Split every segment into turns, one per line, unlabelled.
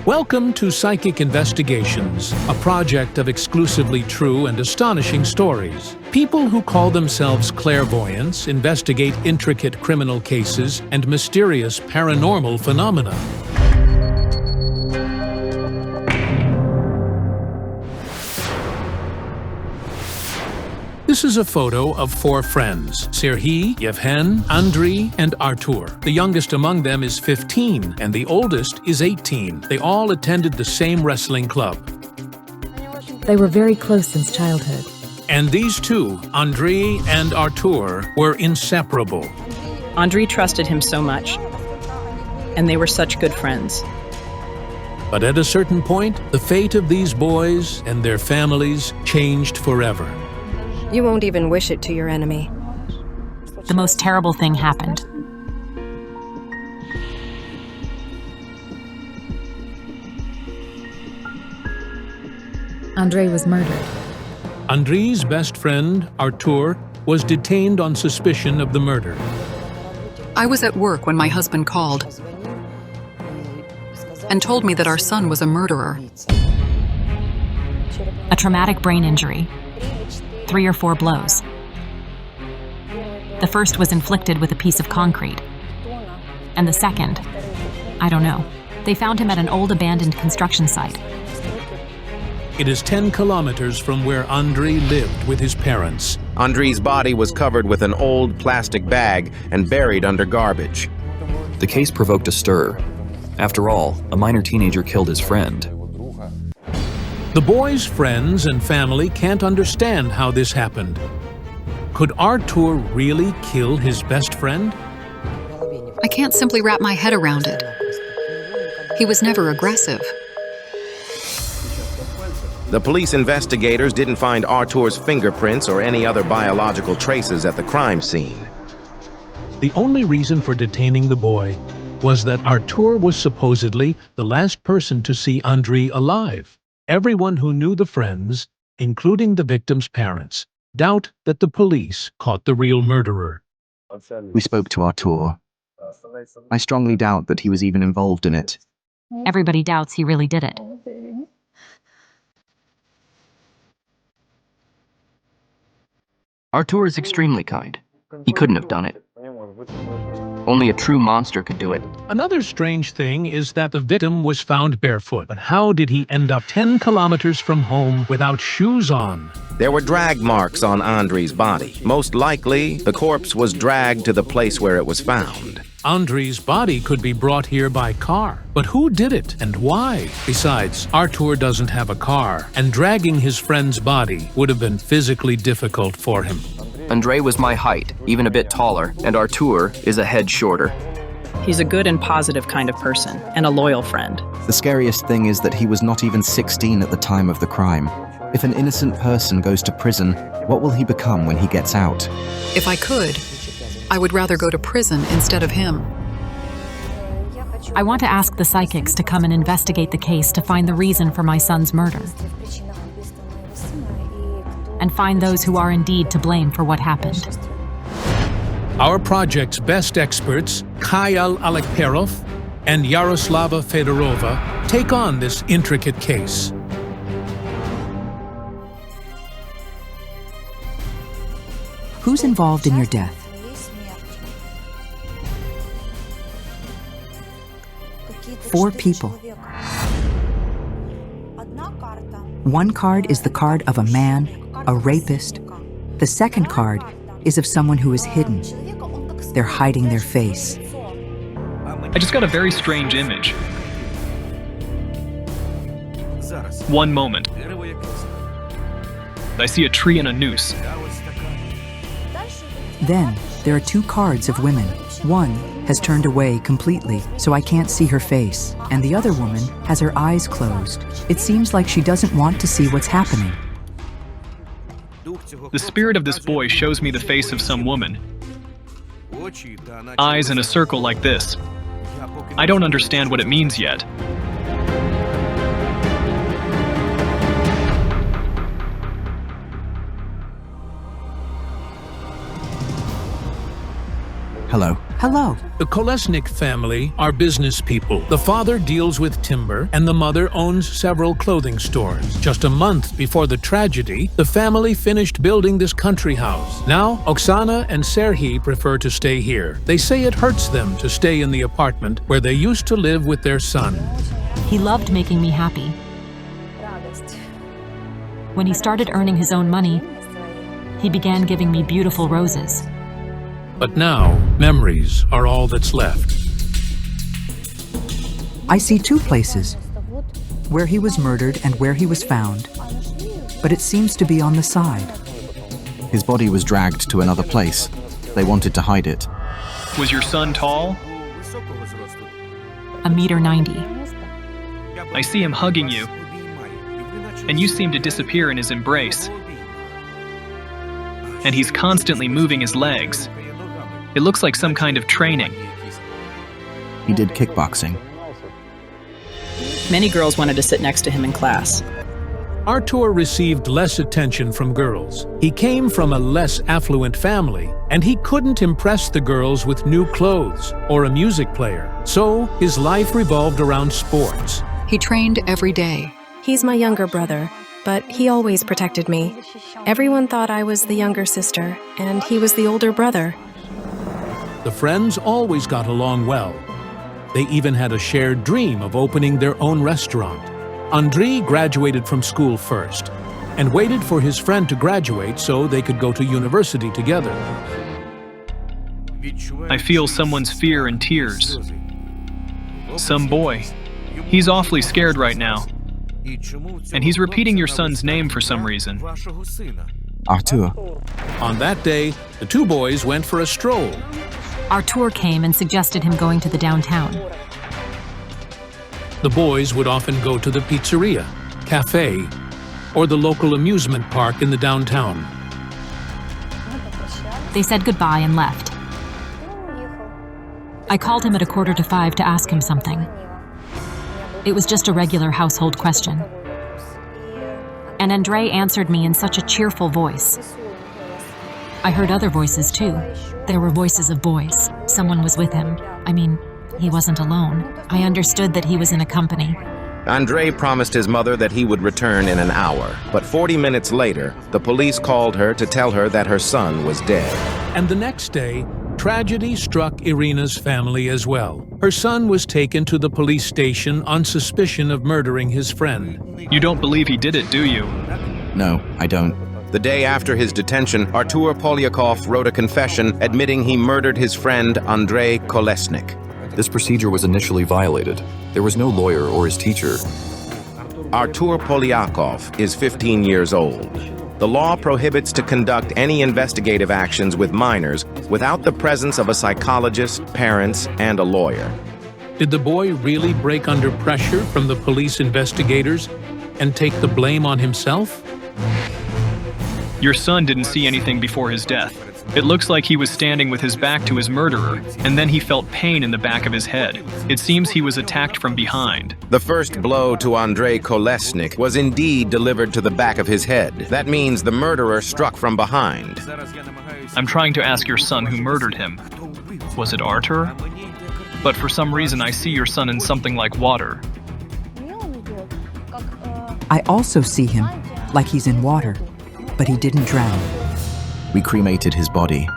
Welcome to Psychic Investigations, a project of exclusively true and astonishing stories. People who call themselves clairvoyants investigate intricate criminal cases and mysterious paranormal phenomena. This is a photo of four friends, Serhiy, Yevhen, Andriy, and Artur. The youngest among them is 15, and the oldest is 18. They all attended the same wrestling club.
They were very close since childhood.
And these two, Andriy and Artur, were inseparable.
Andriy trusted him so much, and they were such good friends.
But at a certain point, the fate of these boys and their families changed forever.
You won't even wish it to your enemy.
The most terrible thing happened.
Andrei was murdered.
Andriy's best friend, Artur, was detained on suspicion of the murder.
I was at work when my husband called and told me that our son was a murderer.
A traumatic brain injury. 3 or 4 blows. The first was inflicted with a piece of concrete. And the second, I don't know. They found him at an old abandoned construction site.
It is 10 kilometers from where Andriy lived with his parents.
Andriy's body was covered with an old plastic bag and buried under garbage.
The case provoked a stir. After all, a minor teenager killed his friend.
The boy's friends and family can't understand how this happened. Could Artur really kill his best friend?
I can't simply wrap my head around it. He was never aggressive.
The police investigators didn't find Artur's fingerprints or any other biological traces at the crime scene.
The only reason for detaining the boy was that Artur was supposedly the last person to see Andriy alive. Everyone who knew the friends, including the victim's parents, doubt that the police caught the real murderer.
We spoke to Artur. I strongly doubt that he was even involved in it.
Everybody doubts he really did it.
Artur is extremely kind. He couldn't have done it. Only a true monster could do it.
Another strange thing is that the victim was found barefoot. But how did he end up 10 kilometers from home without shoes on?
There were drag marks on Andriy's body. Most likely, the corpse was dragged to the place where it was found.
Andriy's body could be brought here by car. But who did it and why? Besides, Artur doesn't have a car, and dragging his friend's body would have been physically difficult for him.
Andrei was my height, even a bit taller, and Artur is a head shorter.
He's a good and positive kind of person, and a loyal friend.
The scariest thing is that he was not even 16 at the time of the crime. If an innocent person goes to prison, what will he become when he gets out?
If I could, I would rather go to prison instead of him.
I want to ask the psychics to come and investigate the case to find the reason for my son's murder. And find those who are indeed to blame for what happened.
Our project's best experts, Kyle Alekperov and Yaroslava Fedorova, take on this intricate case.
Who's involved in your death? Four people. One card is the card of a man, a rapist. The second card is of someone who is hidden. They're hiding their face.
I just got a very strange image. One moment. I see a tree and a noose.
Then, there are 2 cards of women. One has turned away completely, so I can't see her face, and the other woman has her eyes closed. It seems like she doesn't want to see what's happening.
The spirit of this boy shows me the face of some woman. Eyes in a circle like this. I don't understand what it means yet.
Hello.
Hello.
The Kolesnik family are business people. The father deals with timber, and the mother owns several clothing stores. Just a month before the tragedy, the family finished building this country house. Now, Oksana and Serhiy prefer to stay here. They say it hurts them to stay in the apartment where they used to live with their son.
He loved making me happy. When he started earning his own money, he began giving me beautiful roses.
But now, memories are all that's left.
I see two places, where he was murdered and where he was found, but it seems to be on the side.
His body was dragged to another place. They wanted to hide it.
Was your son tall?
1.90 meters.
I see him hugging you, and you seem to disappear in his embrace. And he's constantly moving his legs. It looks like some kind of training.
He did kickboxing.
Many girls wanted to sit next to him in class.
Artur received less attention from girls. He came from a less affluent family, and he couldn't impress the girls with new clothes or a music player. So his life revolved around sports.
He trained every day.
He's my younger brother, but he always protected me. Everyone thought I was the younger sister, and he was the older brother.
The friends always got along well. They even had a shared dream of opening their own restaurant. Andrei graduated from school first and waited for his friend to graduate so they could go to university together.
I feel someone's fear and tears. Some boy. He's awfully scared right now. And he's repeating your son's name for some reason.
Artur.
On that day, the two boys went for a stroll.
Artur came and suggested him going to the downtown.
The boys would often go to the pizzeria, cafe, or the local amusement park in the downtown.
They said goodbye and left. I called him at 4:45 to ask him something. It was just a regular household question. And Andrei answered me in such a cheerful voice. I heard other voices too. There were voices of boys. Someone was with him. I mean, he wasn't alone. I understood that he was in a company.
Andrei promised his mother that he would return in an hour, but 40 minutes later, the police called her to tell her that her son was dead.
And the next day, tragedy struck Irina's family as well. Her son was taken to the police station on suspicion of murdering his friend.
You don't believe he did it, do you?
No, I don't.
The day after his detention, Artur Polyakov wrote a confession admitting he murdered his friend Andrei Kolesnik.
This procedure was initially violated. There was no lawyer or his teacher.
Artur Polyakov is 15 years old. The law prohibits to conduct any investigative actions with minors without the presence of a psychologist, parents, and a lawyer.
Did the boy really break under pressure from the police investigators and take the blame on himself?
Your son didn't see anything before his death. It looks like he was standing with his back to his murderer, and then he felt pain in the back of his head. It seems he was attacked from behind.
The first blow to Andrei Kolesnik was indeed delivered to the back of his head. That means the murderer struck from behind.
I'm trying to ask your son who murdered him. Was it Artur? But for some reason I see your son in something like water.
I also see him like he's in water, but he didn't drown.
We cremated his body.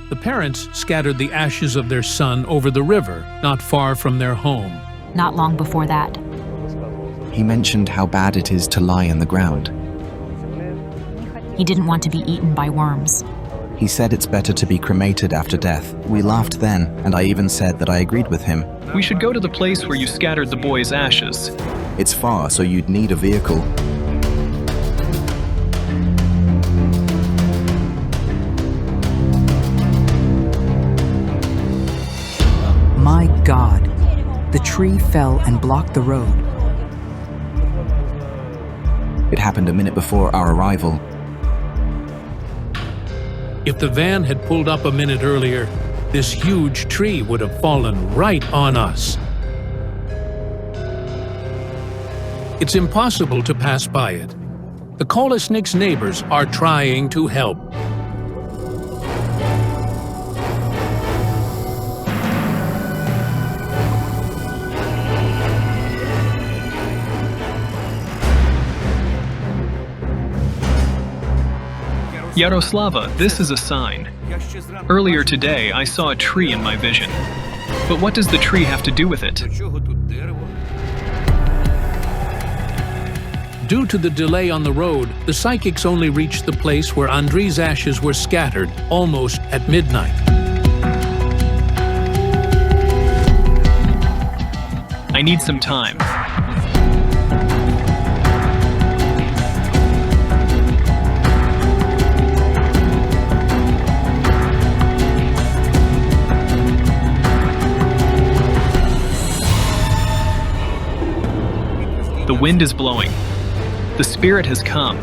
The parents scattered the ashes of their son over the river, not far from their home.
Not long before that.
He mentioned how bad it is to lie in the ground.
He didn't want to be eaten by worms.
He said it's better to be cremated after death. We laughed then, and I even said that I agreed with him.
We should go to the place where you scattered the boy's ashes.
It's far, so you'd need a vehicle.
My God, the tree fell and blocked the road.
It happened a minute before our arrival.
If the van had pulled up a minute earlier, this huge tree would have fallen right on us. It's impossible to pass by it. The Kolesnik's neighbors are trying to help.
Yaroslava, this is a sign. Earlier today, I saw a tree in my vision. But what does the tree have to do with it?
Due to the delay on the road, the psychics only reached the place where Andrei's ashes were scattered, almost at midnight.
I need some time. The wind is blowing. The spirit has come.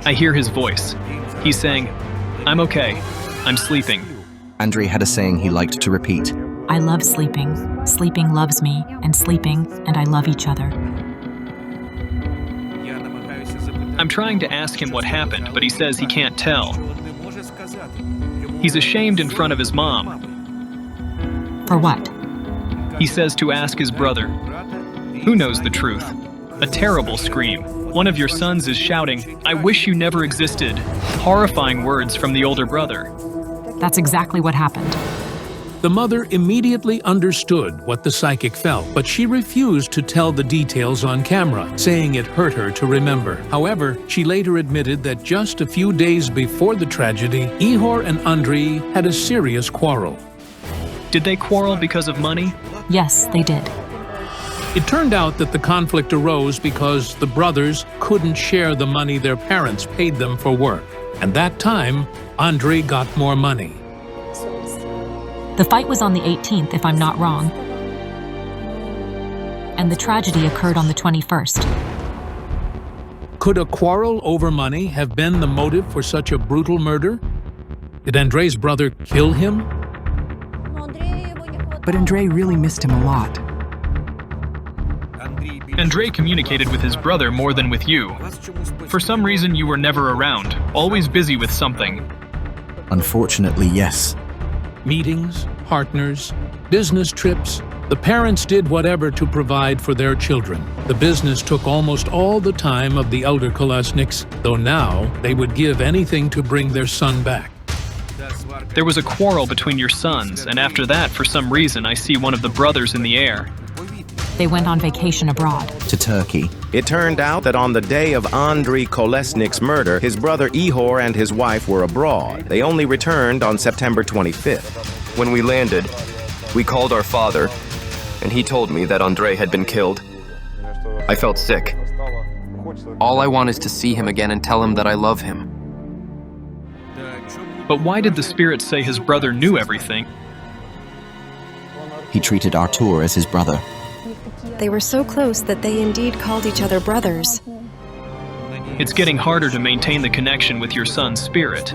I hear his voice. He's saying, "I'm okay. I'm sleeping."
Andrei had a saying he liked to repeat.
I love sleeping. Sleeping loves me, and sleeping and I love each other.
I'm trying to ask him what happened, but he says he can't tell. He's ashamed in front of his mom.
For what?
He says to ask his brother. Who knows the truth? A terrible scream. One of your sons is shouting, "I wish you never existed." Horrifying words from the older brother.
That's exactly what happened.
The mother immediately understood what the psychic felt, but she refused to tell the details on camera, saying it hurt her to remember. However, she later admitted that just a few days before the tragedy, Ihor and Andrei had a serious quarrel.
Did they quarrel because of money?
Yes, they did.
It turned out that the conflict arose because the brothers couldn't share the money their parents paid them for work. And that time, Andrei got more money.
The fight was on the 18th, if I'm not wrong. And the tragedy occurred on the 21st.
Could a quarrel over money have been the motive for such a brutal murder? Did Andrei's brother kill him?
But Andrei really missed him a lot.
Andrei communicated with his brother more than with you. For some reason, you were never around, always busy with something.
Unfortunately, yes.
Meetings, partners, business trips. The parents did whatever to provide for their children. The business took almost all the time of the elder Kolesniks, though now they would give anything to bring their son back.
There was a quarrel between your sons, and after that, for some reason, I see one of the brothers in the air.
They went on vacation abroad.
To Turkey.
It turned out that on the day of Andrei Kolesnik's murder, his brother Ihor and his wife were abroad. They only returned on September 25th.
When we landed, we called our father, and he told me that Andrei had been killed. I felt sick. All I want is to see him again and tell him that I love him.
But why did the spirit say his brother knew everything?
He treated Artur as his brother.
They were so close that they indeed called each other brothers.
It's getting harder to maintain the connection with your son's spirit.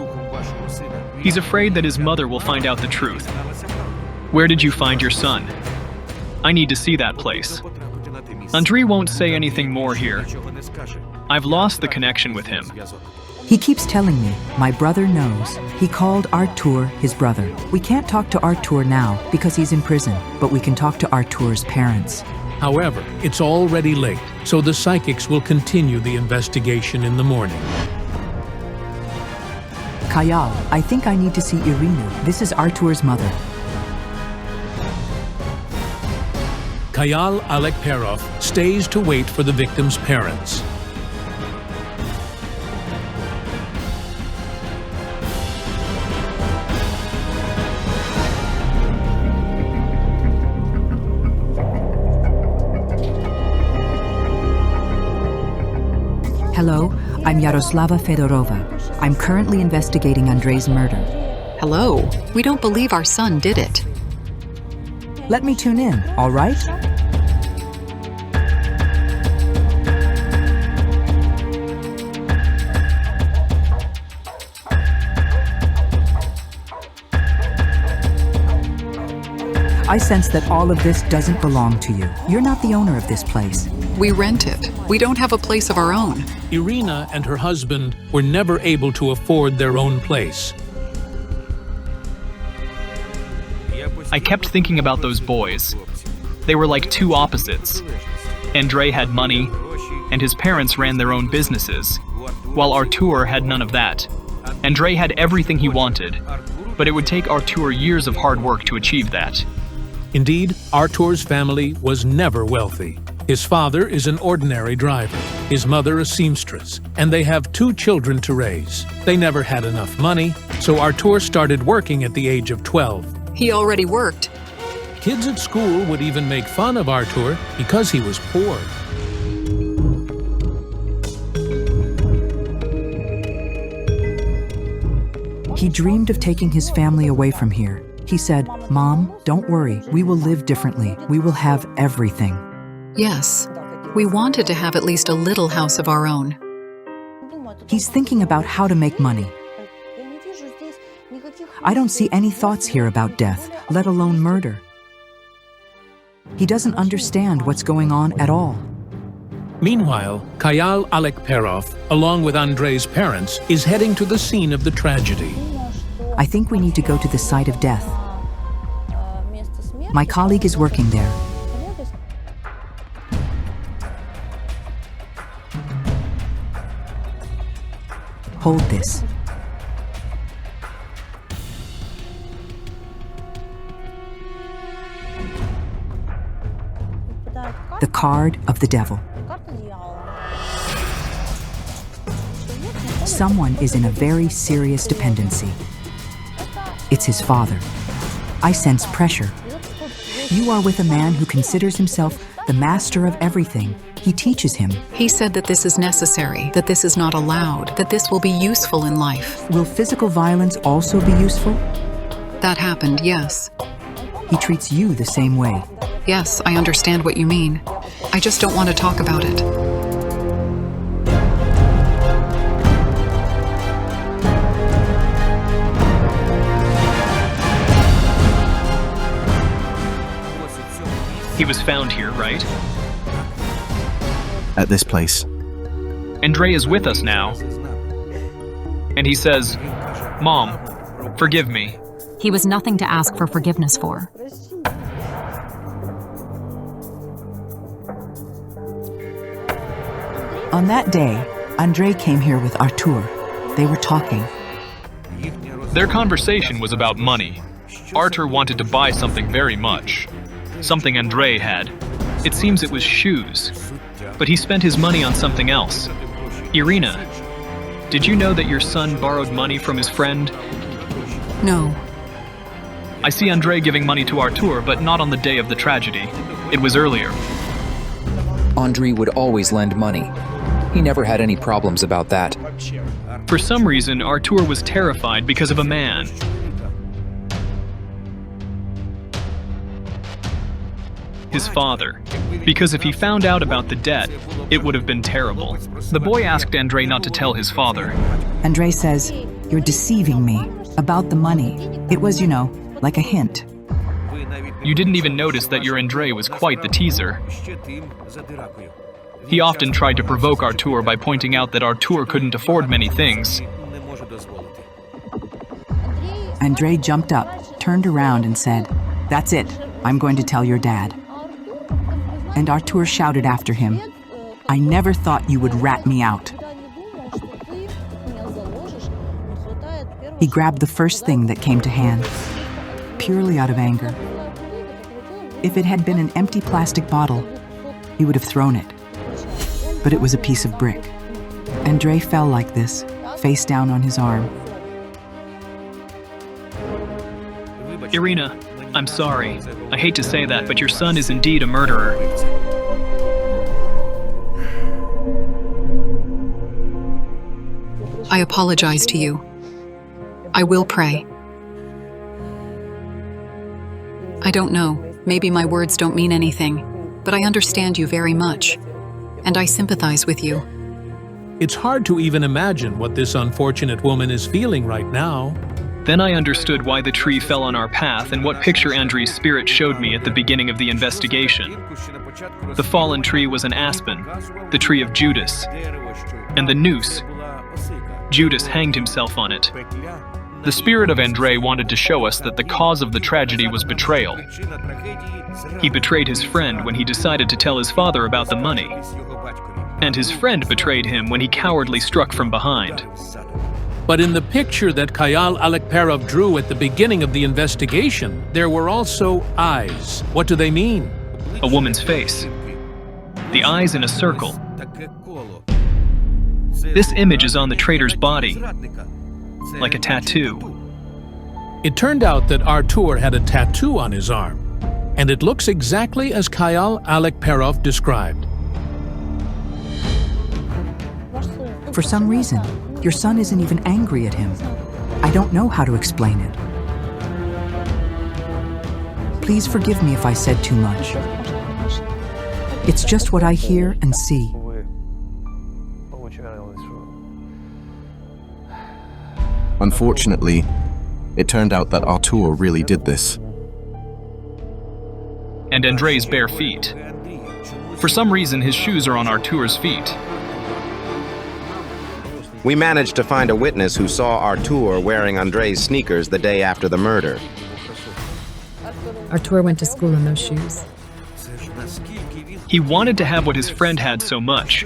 He's afraid that his mother will find out the truth. Where did you find your son? I need to see that place. Andrei won't say anything more here. I've lost the connection with him.
He keeps telling me, my brother knows. He called Artur his brother. We can't talk to Artur now because he's in prison, but we can talk to Artur's parents.
However, it's already late, so the psychics will continue the investigation in the morning.
Kayal, I think I need to see Irina. This is Artur's mother.
Kayal Alekperov stays to wait for the victim's parents.
Hello, I'm Yaroslava Fedorova. I'm currently investigating Andrei's murder.
Hello. We don't believe our son did it.
Let me tune in, all right? I sense that all of this doesn't belong to you. You're not the owner of this place.
We rent it. We don't have a place of our own.
Irina and her husband were never able to afford their own place.
I kept thinking about those boys. They were like two opposites. Andrei had money, and his parents ran their own businesses. while Artur had none of that. Andrei had everything he wanted, but it would take Artur years of hard work to achieve that.
Indeed, Artur's family was never wealthy. His father is an ordinary driver, his mother a seamstress, and they have 2 children to raise. They never had enough money, so Artur started working at the age of 12.
He already worked.
Kids at school would even make fun of Artur because he was poor.
He dreamed of taking his family away from here. He said, "Mom, don't worry, we will live differently. We will have everything."
Yes, we wanted to have at least a little house of our own.
He's thinking about how to make money. I don't see any thoughts here about death, let alone murder. He doesn't understand what's going on at all.
Meanwhile, Kayal Alekperov, along with Andrei's parents, is heading to the scene of the tragedy.
I think we need to go to the site of death. My colleague is working there. Hold this. The card of the devil. Someone is in a very serious dependency. It's his father. I sense pressure. You are with a man who considers himself the master of everything. He teaches him.
He said that this is necessary, that this is not allowed, that this will be useful in life.
Will physical violence also be useful?
That happened, yes.
He treats you the same way.
Yes, I understand what you mean. I just don't want to talk about it.
He was found here, right?
At this place.
Andrei is with us now. And he says, "Mom, forgive me."
He was nothing to ask for forgiveness for.
On that day, Andrei came here with Artur. They were talking.
Their conversation was about money. Artur wanted to buy something very much. Something Andrei had. It seems it was shoes. But he spent his money on something else. Irina, did you know that your son borrowed money from his friend?
No.
I see Andrei giving money to Artur, but not on the day of the tragedy. It was earlier.
Andrei would always lend money. He never had any problems about that.
For some reason, Artur was terrified because of a man. His father. Because if he found out about the debt, it would have been terrible. The boy asked Andrei not to tell his father.
Andrei says, "You're deceiving me about the money." It was, like a hint.
You didn't even notice that your Andrei was quite the teaser. He often tried to provoke Artur by pointing out that Artur couldn't afford many things.
Andrei jumped up, turned around and said, "That's it. I'm going to tell your dad." And Artur shouted after him, "I never thought you would rat me out." He grabbed the first thing that came to hand, purely out of anger. If it had been an empty plastic bottle, he would have thrown it. But it was a piece of brick. Andrei fell like this, face down on his arm.
Irina, I'm sorry. I hate to say that, but your son is indeed a murderer.
I apologize to you. I will pray. I don't know, maybe my words don't mean anything, but I understand you very much, and I sympathize with you.
It's hard to even imagine what this unfortunate woman is feeling right now.
Then I understood why the tree fell on our path and what picture Andrei's spirit showed me at the beginning of the investigation. The fallen tree was an aspen, the tree of Judas, and the noose. Judas hanged himself on it. The spirit of Andrei wanted to show us that the cause of the tragedy was betrayal. He betrayed his friend when he decided to tell his father about the money. And his friend betrayed him when he cowardly struck from behind.
But in the picture that Kayal Alekperov drew at the beginning of the investigation, there were also eyes. What do they mean?
A woman's face. The eyes in a circle. This image is on the traitor's body, like a tattoo.
It turned out that Artur had a tattoo on his arm, and it looks exactly as Kayal Alekperov described.
For some reason, your son isn't even angry at him. I don't know how to explain it. Please forgive me if I said too much. It's just what I hear and see.
Unfortunately, it turned out that Artur really did this.
And Andrei's bare feet. For some reason, his shoes are on Artur's feet.
We managed to find a witness who saw Artur wearing Andrei's sneakers the day after the murder.
Artur went to school in those shoes.
He wanted to have what his friend had so much.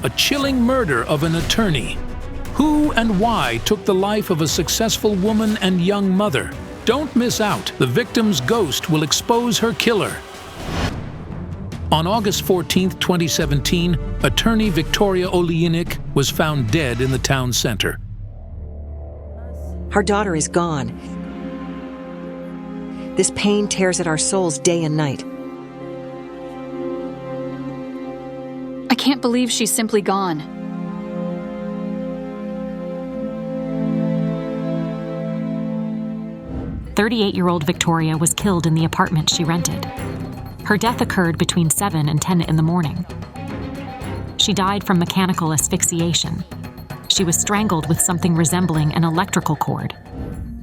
A chilling murder of an attorney. Who and why took the life of a successful woman and young mother? Don't miss out. The victim's ghost will expose her killer. On August 14, 2017, attorney Victoria Olejnik was found dead in the town center.
Our daughter is gone. This pain tears at our souls day and night.
I can't believe she's simply gone.
"38-year-old Victoria was killed in the apartment she rented. Her death occurred between 7 and 10 in the morning. She died from mechanical asphyxiation. She was strangled with something resembling an electrical cord.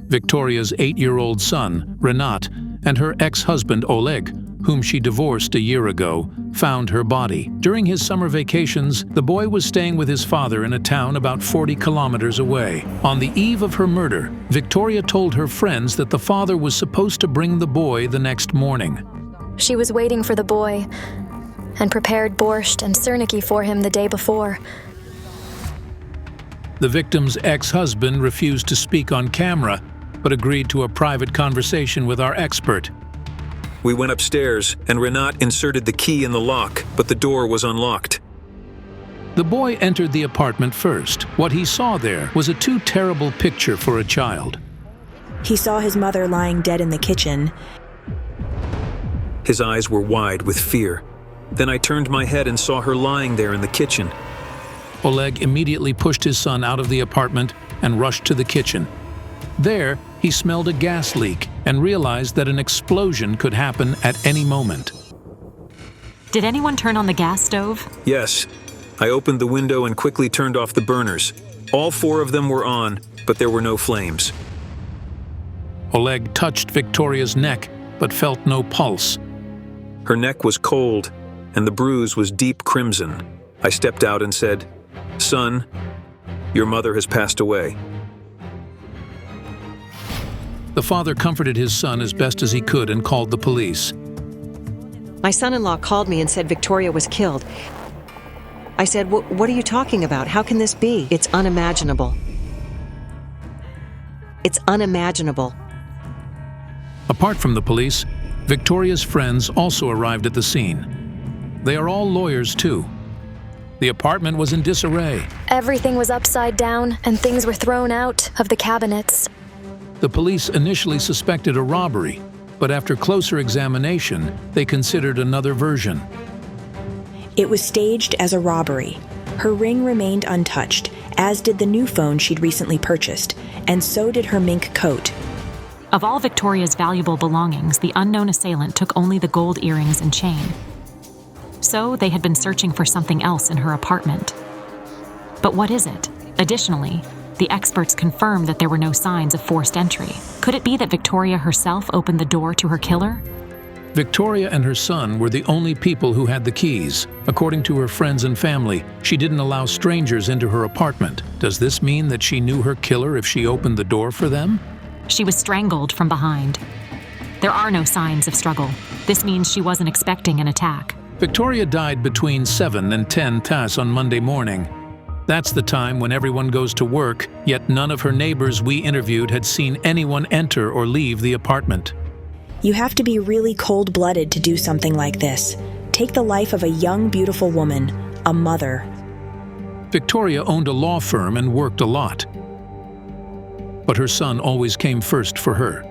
Victoria's 8-year-old son, Renat, and her ex-husband, Oleg, whom she divorced a year ago, found her body. During his summer vacations, the boy was staying with his father in a town about 40 kilometers away. On the eve of her murder, Victoria told her friends that the father was supposed to bring the boy the next morning.
She was waiting for the boy and prepared borscht and serniki for him the day before.
The victim's ex-husband refused to speak on camera, but agreed to a private conversation with our expert.
We went upstairs, and Renat inserted the key in the lock, but the door was unlocked.
The boy entered the apartment first. What he saw there was a too terrible picture for a child.
He saw his mother lying dead in the kitchen.
His eyes were wide with fear. Then I turned my head and saw her lying there in the kitchen.
Oleg immediately pushed his son out of the apartment and rushed to the kitchen. There, he smelled a gas leak and realized that an explosion could happen at any moment.
Did anyone turn on the gas stove?
Yes. I opened the window and quickly turned off the burners. All 4 of them were on, but there were no flames.
Oleg touched Victoria's neck, but felt no pulse.
Her neck was cold, and the bruise was deep crimson. I stepped out and said, "Son, your mother has passed away."
The father comforted his son as best as he could and called the police.
My son-in-law called me and said Victoria was killed. I said, "What are you talking about? How can this be? It's unimaginable. It's unimaginable."
Apart from the police, Victoria's friends also arrived at the scene. They are all lawyers too. The apartment was in disarray.
Everything was upside down and things were thrown out of the cabinets.
The police initially suspected a robbery, but after closer examination, they considered another version.
It was staged as a robbery. Her ring remained untouched, as did the new phone she'd recently purchased, and so did her mink coat.
Of all Victoria's valuable belongings, the unknown assailant took only the gold earrings and chain. So they had been searching for something else in her apartment. But what is it? Additionally, the experts confirmed that there were no signs of forced entry. Could it be that Victoria herself opened the door to her killer?
Victoria and her son were the only people who had the keys. According to her friends and family, she didn't allow strangers into her apartment. Does this mean that she knew her killer if she opened the door for them?
She was strangled from behind. There are no signs of struggle. This means she wasn't expecting an attack.
Victoria died between 7 and 10 tas on Monday morning. That's the time when everyone goes to work, yet none of her neighbors we interviewed had seen anyone enter or leave the apartment.
You have to be really cold-blooded to do something like this. Take the life of a young, beautiful woman, a mother.
Victoria owned a law firm and worked a lot. But her son always came first for her.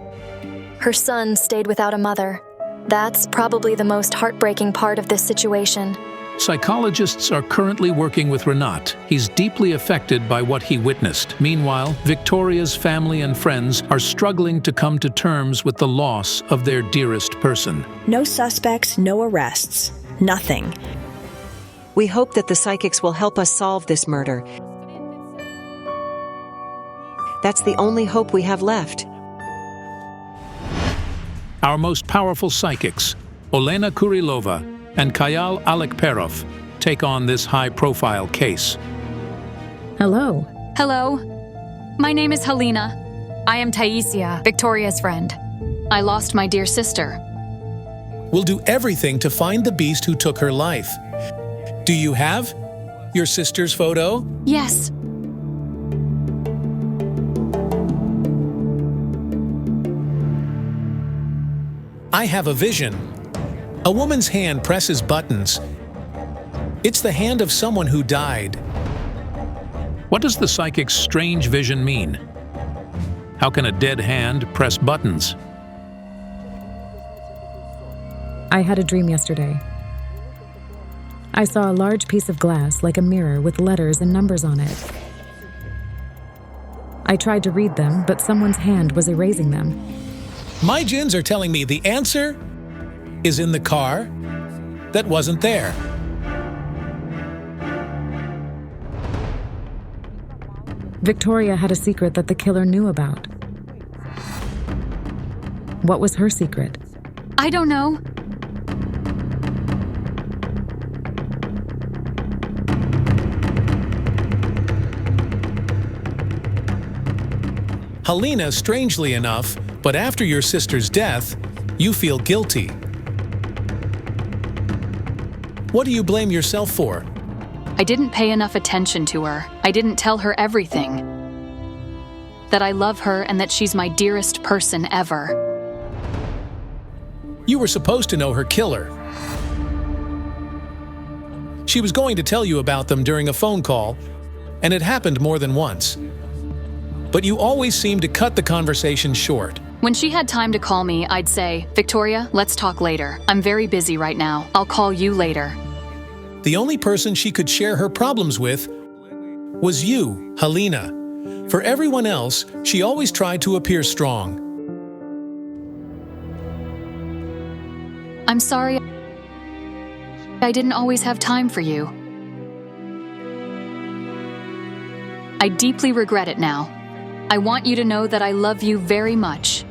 Her son stayed without a mother. That's probably the most heartbreaking part of this situation.
Psychologists are currently working with Renat. He's deeply affected by what he witnessed. Meanwhile, Victoria's family and friends are struggling to come to terms with the loss of their dearest person.
No suspects, no arrests, nothing.
We hope that the psychics will help us solve this murder. That's the only hope we have left.
Our most powerful psychics, Olena Kurilova and Kayal Alekperov, take on this high-profile case.
Hello.
Hello. My name is Helena.
I am Taisia, Victoria's friend.
I lost my dear sister.
We'll do everything to find the beast who took her life. Do you have your sister's photo?
Yes.
I have a vision. A woman's hand presses buttons. It's the hand of someone who died.
What does the psychic's strange vision mean? How can a dead hand press buttons?
I had a dream yesterday. I saw a large piece of glass like a mirror with letters and numbers on it. I tried to read them, but someone's hand was erasing them.
My jinns are telling me the answer is in the car that wasn't there.
Victoria had a secret that the killer knew about. What was her secret?
I don't know.
Helena, strangely enough, but after your sister's death, you feel guilty. What do you blame yourself for?
I didn't pay enough attention to her. I didn't tell her everything. That I love her and that she's my dearest person ever.
You were supposed to know her killer. She was going to tell you about them during a phone call, and it happened more than once. But you always seemed to cut the conversation short.
When she had time to call me, I'd say, Victoria, let's talk later. I'm very busy right now. I'll call you later.
The only person she could share her problems with was you, Helena. For everyone else, she always tried to appear strong.
I'm sorry. I didn't always have time for you. I deeply regret it now. I want you to know that I love you very much.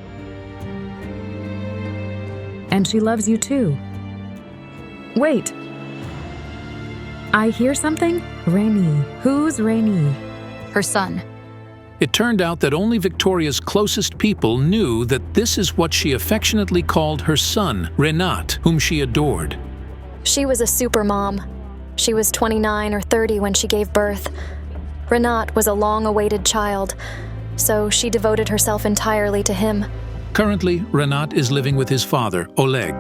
And she loves you too. Wait. I hear something? Rainy. Who's Rainy?
Her son.
It turned out that only Victoria's closest people knew that this is what she affectionately called her son, Renat, whom she adored.
She was a super mom. She was 29 or 30 when she gave birth. Renat was a long-awaited child, so she devoted herself entirely to him.
Currently, Renat is living with his father, Oleg.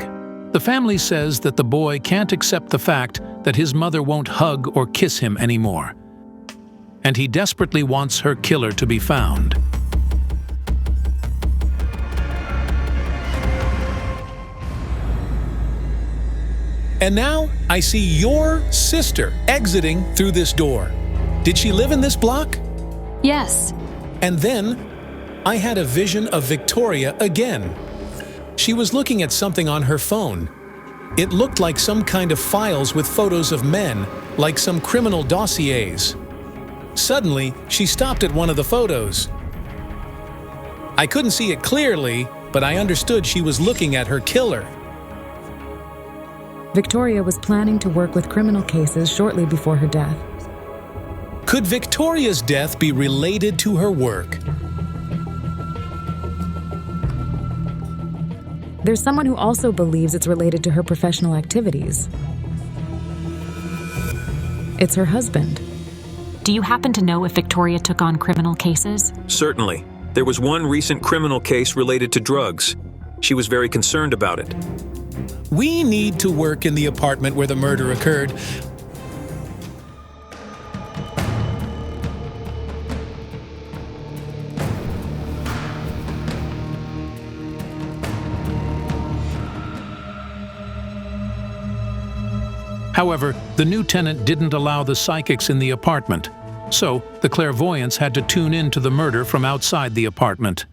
The family says that the boy can't accept the fact that his mother won't hug or kiss him anymore. And he desperately wants her killer to be found.
And now, I see your sister exiting through this door. Did she live in this block?
Yes.
And then, I had a vision of Victoria again. She was looking at something on her phone. It looked like some kind of files with photos of men, like some criminal dossiers. Suddenly, she stopped at one of the photos. I couldn't see it clearly, but I understood she was looking at her killer.
Victoria was planning to work with criminal cases shortly before her death.
Could Victoria's death be related to her work?
There's someone who also believes it's related to her professional activities. It's her husband.
Do you happen to know if Victoria took on criminal cases?
Certainly. There was one recent criminal case related to drugs. She was very concerned about it.
We need to work in the apartment where the murder occurred. However, the new tenant didn't allow the psychics in the apartment, so the clairvoyants had to tune in to the murder from outside the apartment.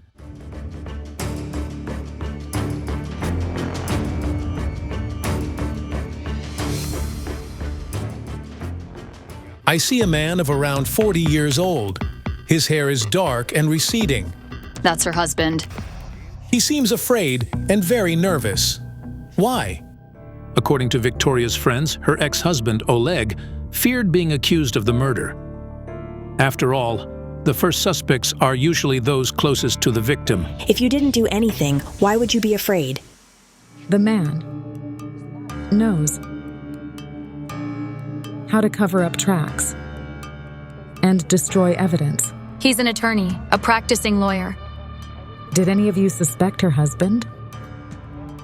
I see a man of around 40 years old. His hair is dark and receding.
That's her husband.
He seems afraid and very nervous. Why? According to Victoria's friends, her ex-husband, Oleg, feared being accused of the murder. After all, the first suspects are usually those closest to the victim.
If you didn't do anything, why would you be afraid?
The man knows how to cover up tracks and destroy evidence.
He's an attorney, a practicing lawyer.
Did any of you suspect her husband?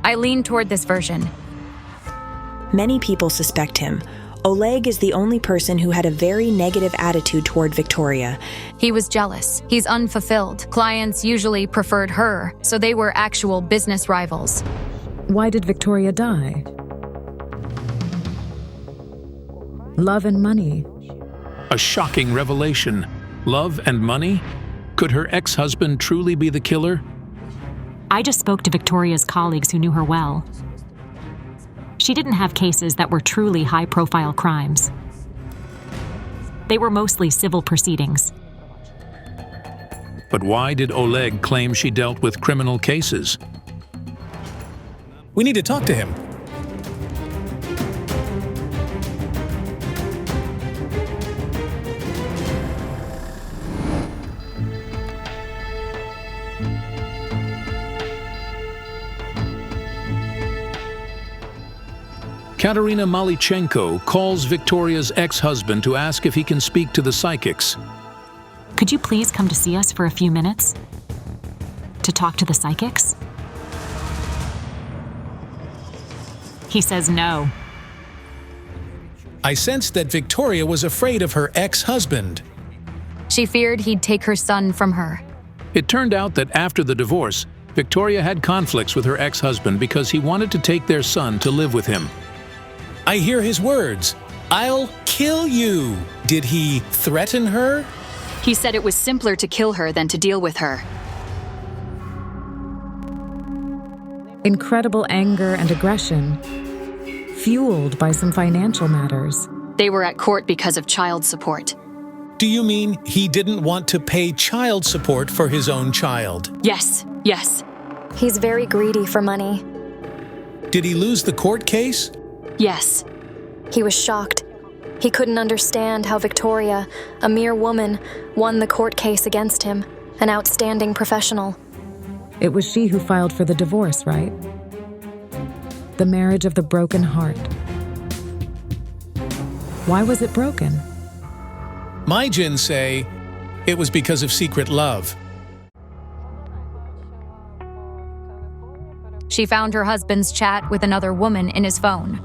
I lean toward this version.
Many people suspect him. Oleg is the only person who had a very negative attitude toward Victoria.
He was jealous. He's unfulfilled. Clients usually preferred her, so they were actual business rivals.
Why did Victoria die? Love and money.
A shocking revelation. Love and money? Could her ex-husband truly be the killer?
I just spoke to Victoria's colleagues who knew her well. She didn't have cases that were truly high-profile crimes. They were mostly civil proceedings.
But why did Oleg claim she dealt with criminal cases? We need to talk to him. Katerina Malichenko calls Victoria's ex-husband to ask if he can speak to the psychics.
Could you please come to see us for a few minutes? To talk to the psychics? He says no.
I sensed that Victoria was afraid of her ex-husband.
She feared he'd take her son from her.
It turned out that after the divorce, Victoria had conflicts with her ex-husband because he wanted to take their son to live with him. I hear his words. I'll kill you. Did he threaten her?
He said it was simpler to kill her than to deal with her.
Incredible anger and aggression, fueled by some financial matters.
They were at court because of child support.
Do you mean he didn't want to pay child support for his own child?
Yes, yes.
He's very greedy for money.
Did he lose the court case?
Yes.
He was shocked. He couldn't understand how Victoria, a mere woman, won the court case against him, an outstanding professional.
It was she who filed for the divorce, right? The marriage of the broken heart. Why was it broken?
My Jinn say it was because of secret love.
She found her husband's chat with another woman in his phone.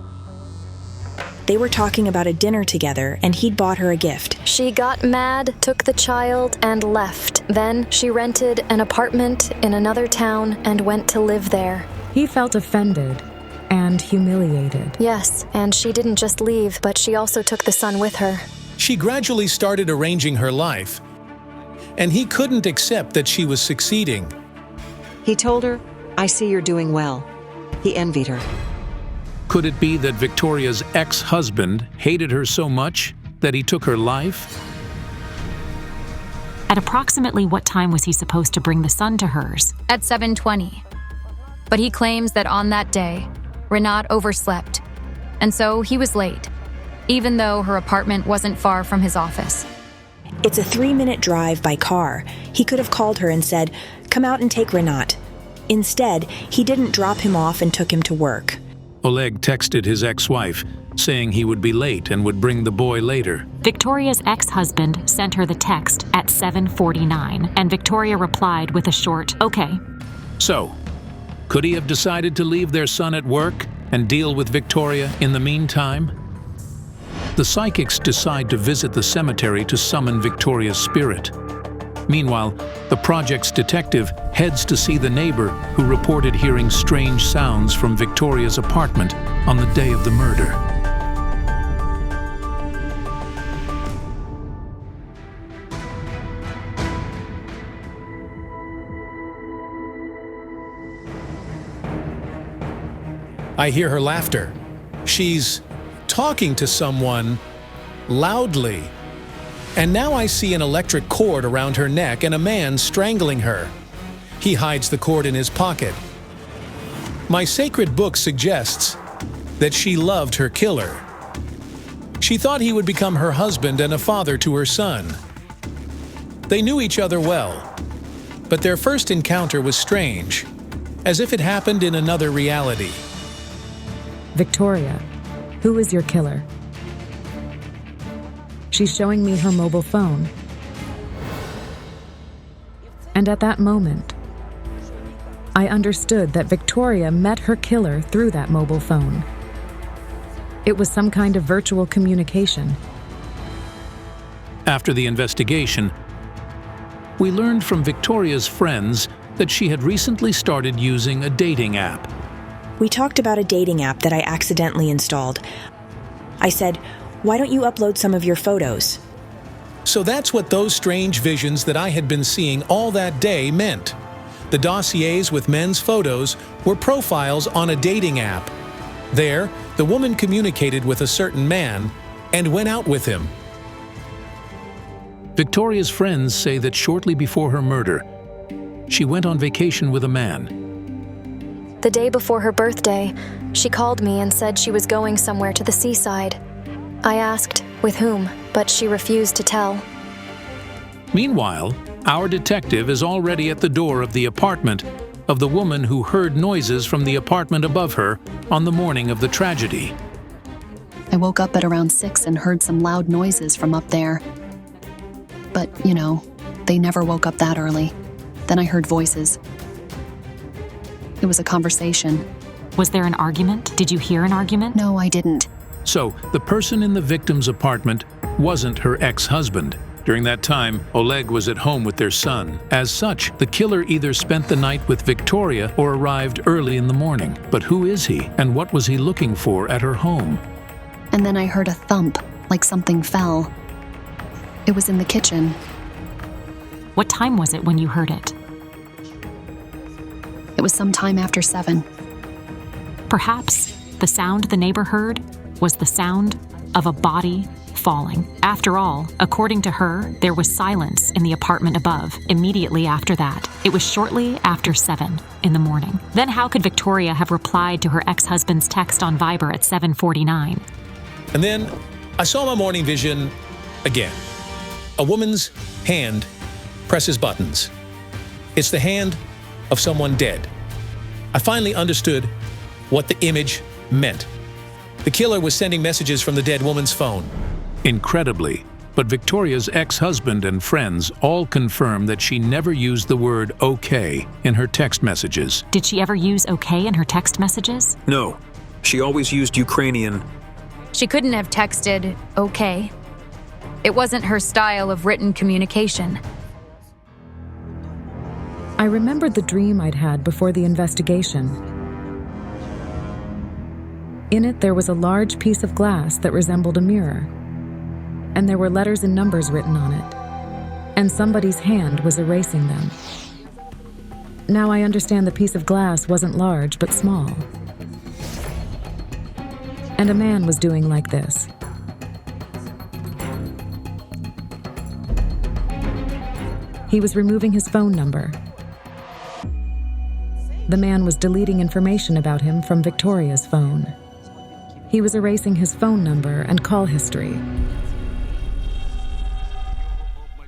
They were talking about a dinner together, and he'd bought her a gift.
She got mad, took the child, and left. Then she rented an apartment in another town and went to live there.
He felt offended and humiliated.
Yes, and she didn't just leave, but she also took the son with her.
She gradually started arranging her life, and he couldn't accept that she was succeeding.
He told her, "I see you're doing well." He envied her.
Could it be that Victoria's ex-husband hated her so much that he took her life?
At approximately what time was he supposed to bring the son to hers?
At 7:20. But he claims that on that day, Renat overslept, and so he was late, even though her apartment wasn't far from his office.
It's a 3-minute drive by car. He could have called her and said, "Come out and take Renat." Instead, he didn't drop him off and took him to work.
Oleg texted his ex-wife, saying he would be late and would bring the boy later.
Victoria's ex-husband sent her the text at 7:49, and Victoria replied with a short, "Okay."
So, could he have decided to leave their son at work and deal with Victoria in the meantime? The psychics decide to visit the cemetery to summon Victoria's spirit. Meanwhile, the project's detective heads to see the neighbor who reported hearing strange sounds from Victoria's apartment on the day of the murder. I hear her laughter. She's talking to someone loudly. And now I see an electric cord around her neck and a man strangling her. He hides the cord in his pocket. My sacred book suggests that she loved her killer. She thought he would become her husband and a father to her son. They knew each other well, but their first encounter was strange, as if it happened in another reality.
Victoria, who is your killer? She's showing me her mobile phone. And at that moment, I understood that Victoria met her killer through that mobile phone. It was some kind of virtual communication.
After the investigation, we learned from Victoria's friends that she had recently started using a dating app.
We talked about a dating app that I accidentally installed. I said, "Why don't you upload some of your photos?"
So that's what those strange visions that I had been seeing all that day meant. The dossiers with men's photos were profiles on a dating app. There, the woman communicated with a certain man and went out with him. Victoria's friends say that shortly before her murder, she went on vacation with a man.
The day before her birthday, she called me and said she was going somewhere to the seaside. I asked with whom, but she refused to tell.
Meanwhile, our detective is already at the door of the apartment of the woman who heard noises from the apartment above her on the morning of the tragedy.
I woke up at around 6 and heard some loud noises from up there. But, they never woke up that early. Then I heard voices. It was a conversation.
Was there an argument? Did you hear an argument?
No, I didn't.
So, the person in the victim's apartment wasn't her ex-husband. During that time, Oleg was at home with their son. As such, the killer either spent the night with Victoria or arrived early in the morning. But who is he, and what was he looking for at her home?
And then I heard a thump, like something fell. It was in the kitchen.
What time was it when you heard it?
It was sometime after 7.
Perhaps the sound the neighbor heard was the sound of a body falling. After all, according to her, there was silence in the apartment above immediately after that. It was shortly after 7 in the morning. Then how could Victoria have replied to her ex-husband's text on Viber at 7:49?
And then I saw my morning vision again. A woman's hand presses buttons. It's the hand of someone dead. I finally understood what the image meant. The killer was sending messages from the dead woman's phone. Incredibly, but Victoria's ex-husband and friends all confirm that she never used the word okay in her text messages.
Did she ever use okay in her text messages?
No, she always used Ukrainian.
She couldn't have texted okay. It wasn't her style of written communication.
I remembered the dream I'd had before the investigation. In it, there was a large piece of glass that resembled a mirror, and there were letters and numbers written on it, and somebody's hand was erasing them. Now I understand the piece of glass wasn't large, but small. And a man was doing like this. He was removing his phone number. The man was deleting information about him from Victoria's phone. He was erasing his phone number and call history.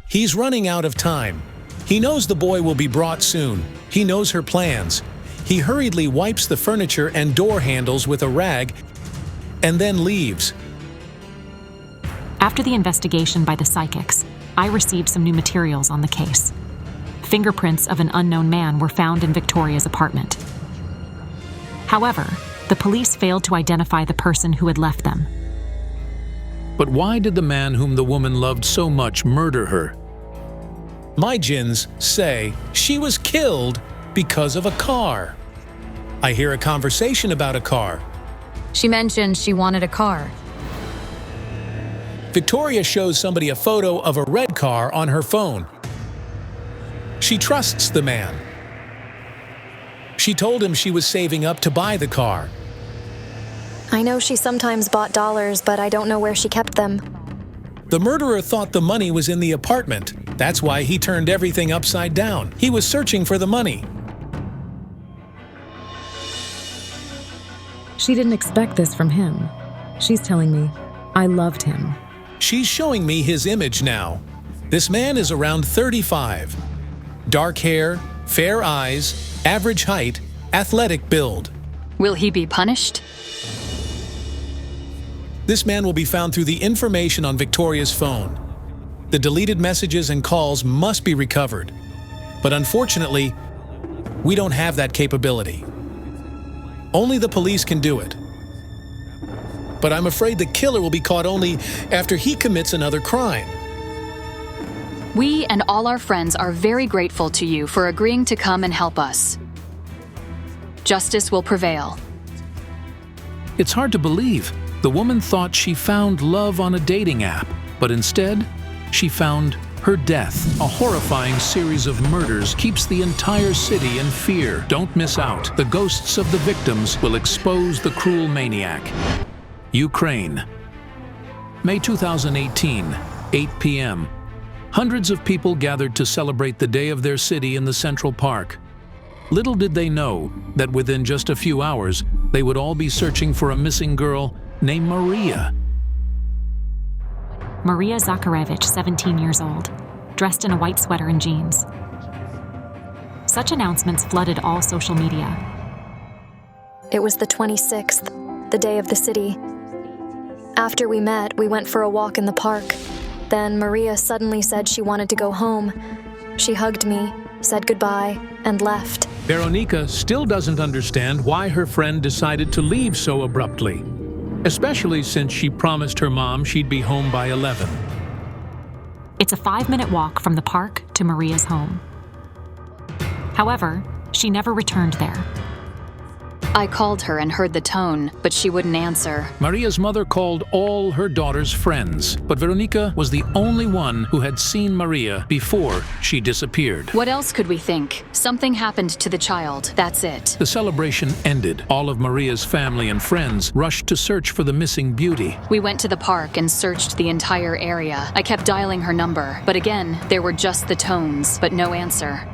He's running out of time. He knows the boy will be brought soon. He knows her plans. He hurriedly wipes the furniture and door handles with a rag and then leaves.
After the investigation by the psychics, I received some new materials on the case. Fingerprints of an unknown man were found in Victoria's apartment. However, the police failed to identify the person who had left them.
But why did the man whom the woman loved so much murder her? My djinns say she was killed because of a car. I hear a conversation about a car.
She mentioned she wanted a car.
Victoria shows somebody a photo of a red car on her phone. She trusts the man. She told him she was saving up to buy the car.
I know she sometimes bought dollars, but I don't know where she kept them.
The murderer thought the money was in the apartment. That's why he turned everything upside down. He was searching for the money.
She didn't expect this from him. She's telling me, I loved him.
She's showing me his image now. This man is around 35. Dark hair, fair eyes, average height, athletic build.
Will he be punished?
This man will be found through the information on Victoria's phone. The deleted messages and calls must be recovered. But unfortunately, we don't have that capability. Only the police can do it. But I'm afraid the killer will be caught only after he commits another crime.
We and all our friends are very grateful to you for agreeing to come and help us. Justice will prevail.
It's hard to believe. The woman thought she found love on a dating app, but instead, she found her death. A horrifying series of murders keeps the entire city in fear. Don't miss out. The ghosts of the victims will expose the cruel maniac. Ukraine. May 2018, 8 p.m. Hundreds of people gathered to celebrate the day of their city in the Central Park. Little did they know that within just a few hours, they would all be searching for a missing girl named Maria.
Maria Zakharevich, 17 years old, dressed in a white sweater and jeans. Such announcements flooded all social media.
It was the 26th, the day of the city. After we met, we went for a walk in the park. Then Maria suddenly said she wanted to go home. She hugged me, said goodbye, and left.
Veronica still doesn't understand why her friend decided to leave so abruptly, especially since she promised her mom she'd be home by 11.
It's a 5-minute walk from the park to Maria's home. However, she never returned there.
I called her and heard the tone, but she wouldn't answer.
Maria's mother called all her daughter's friends, but Veronica was the only one who had seen Maria before she disappeared.
What else could we think? Something happened to the child, that's it.
The celebration ended. All of Maria's family and friends rushed to search for the missing beauty.
We went to the park and searched the entire area. I kept dialing her number, but again, there were just the tones, but no answer.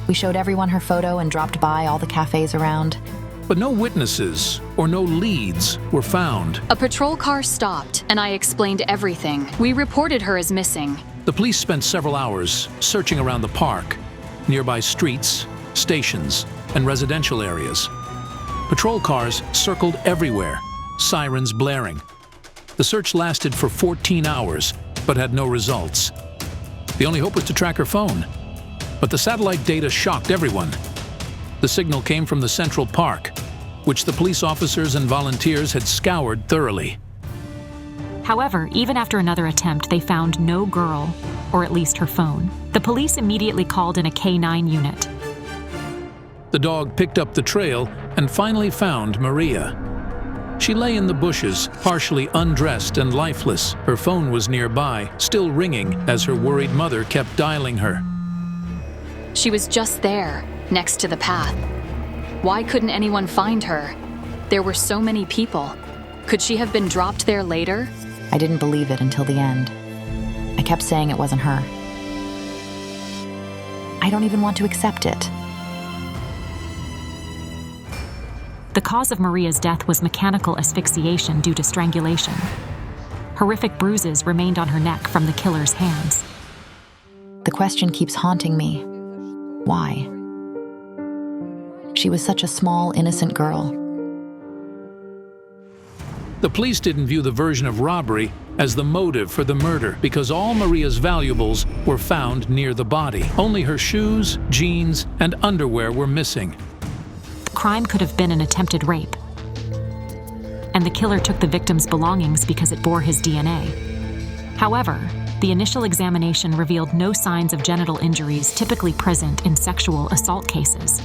We showed everyone her photo and dropped by all the cafes around.
But no witnesses or no leads were found.
A patrol car stopped, and I explained everything. We reported her as missing.
The police spent several hours searching around the park, nearby streets, stations, and residential areas. Patrol cars circled everywhere, sirens blaring. The search lasted for 14 hours, but had no results. The only hope was to track her phone. But the satellite data shocked everyone. The signal came from the Central Park, which the police officers and volunteers had scoured thoroughly.
However, even after another attempt, they found no girl, or at least her phone. The police immediately called in a K-9 unit.
The dog picked up the trail and finally found Maria. She lay in the bushes, partially undressed and lifeless. Her phone was nearby, still ringing as her worried mother kept dialing her.
She was just there, next to the path. Why couldn't anyone find her? There were so many people. Could she have been dropped there later?
I didn't believe it until the end. I kept saying it wasn't her. I don't even want to accept it.
The cause of Maria's death was mechanical asphyxiation due to strangulation. Horrific bruises remained on her neck from the killer's hands.
The question keeps haunting me. Why? She was such a small, innocent girl.
The police didn't view the version of robbery as the motive for the murder because all Maria's valuables were found near the body. Only her shoes, jeans, and underwear were missing.
The crime could have been an attempted rape, and the killer took the victim's belongings because it bore his DNA. However, the initial examination revealed no signs of genital injuries typically present in sexual assault cases.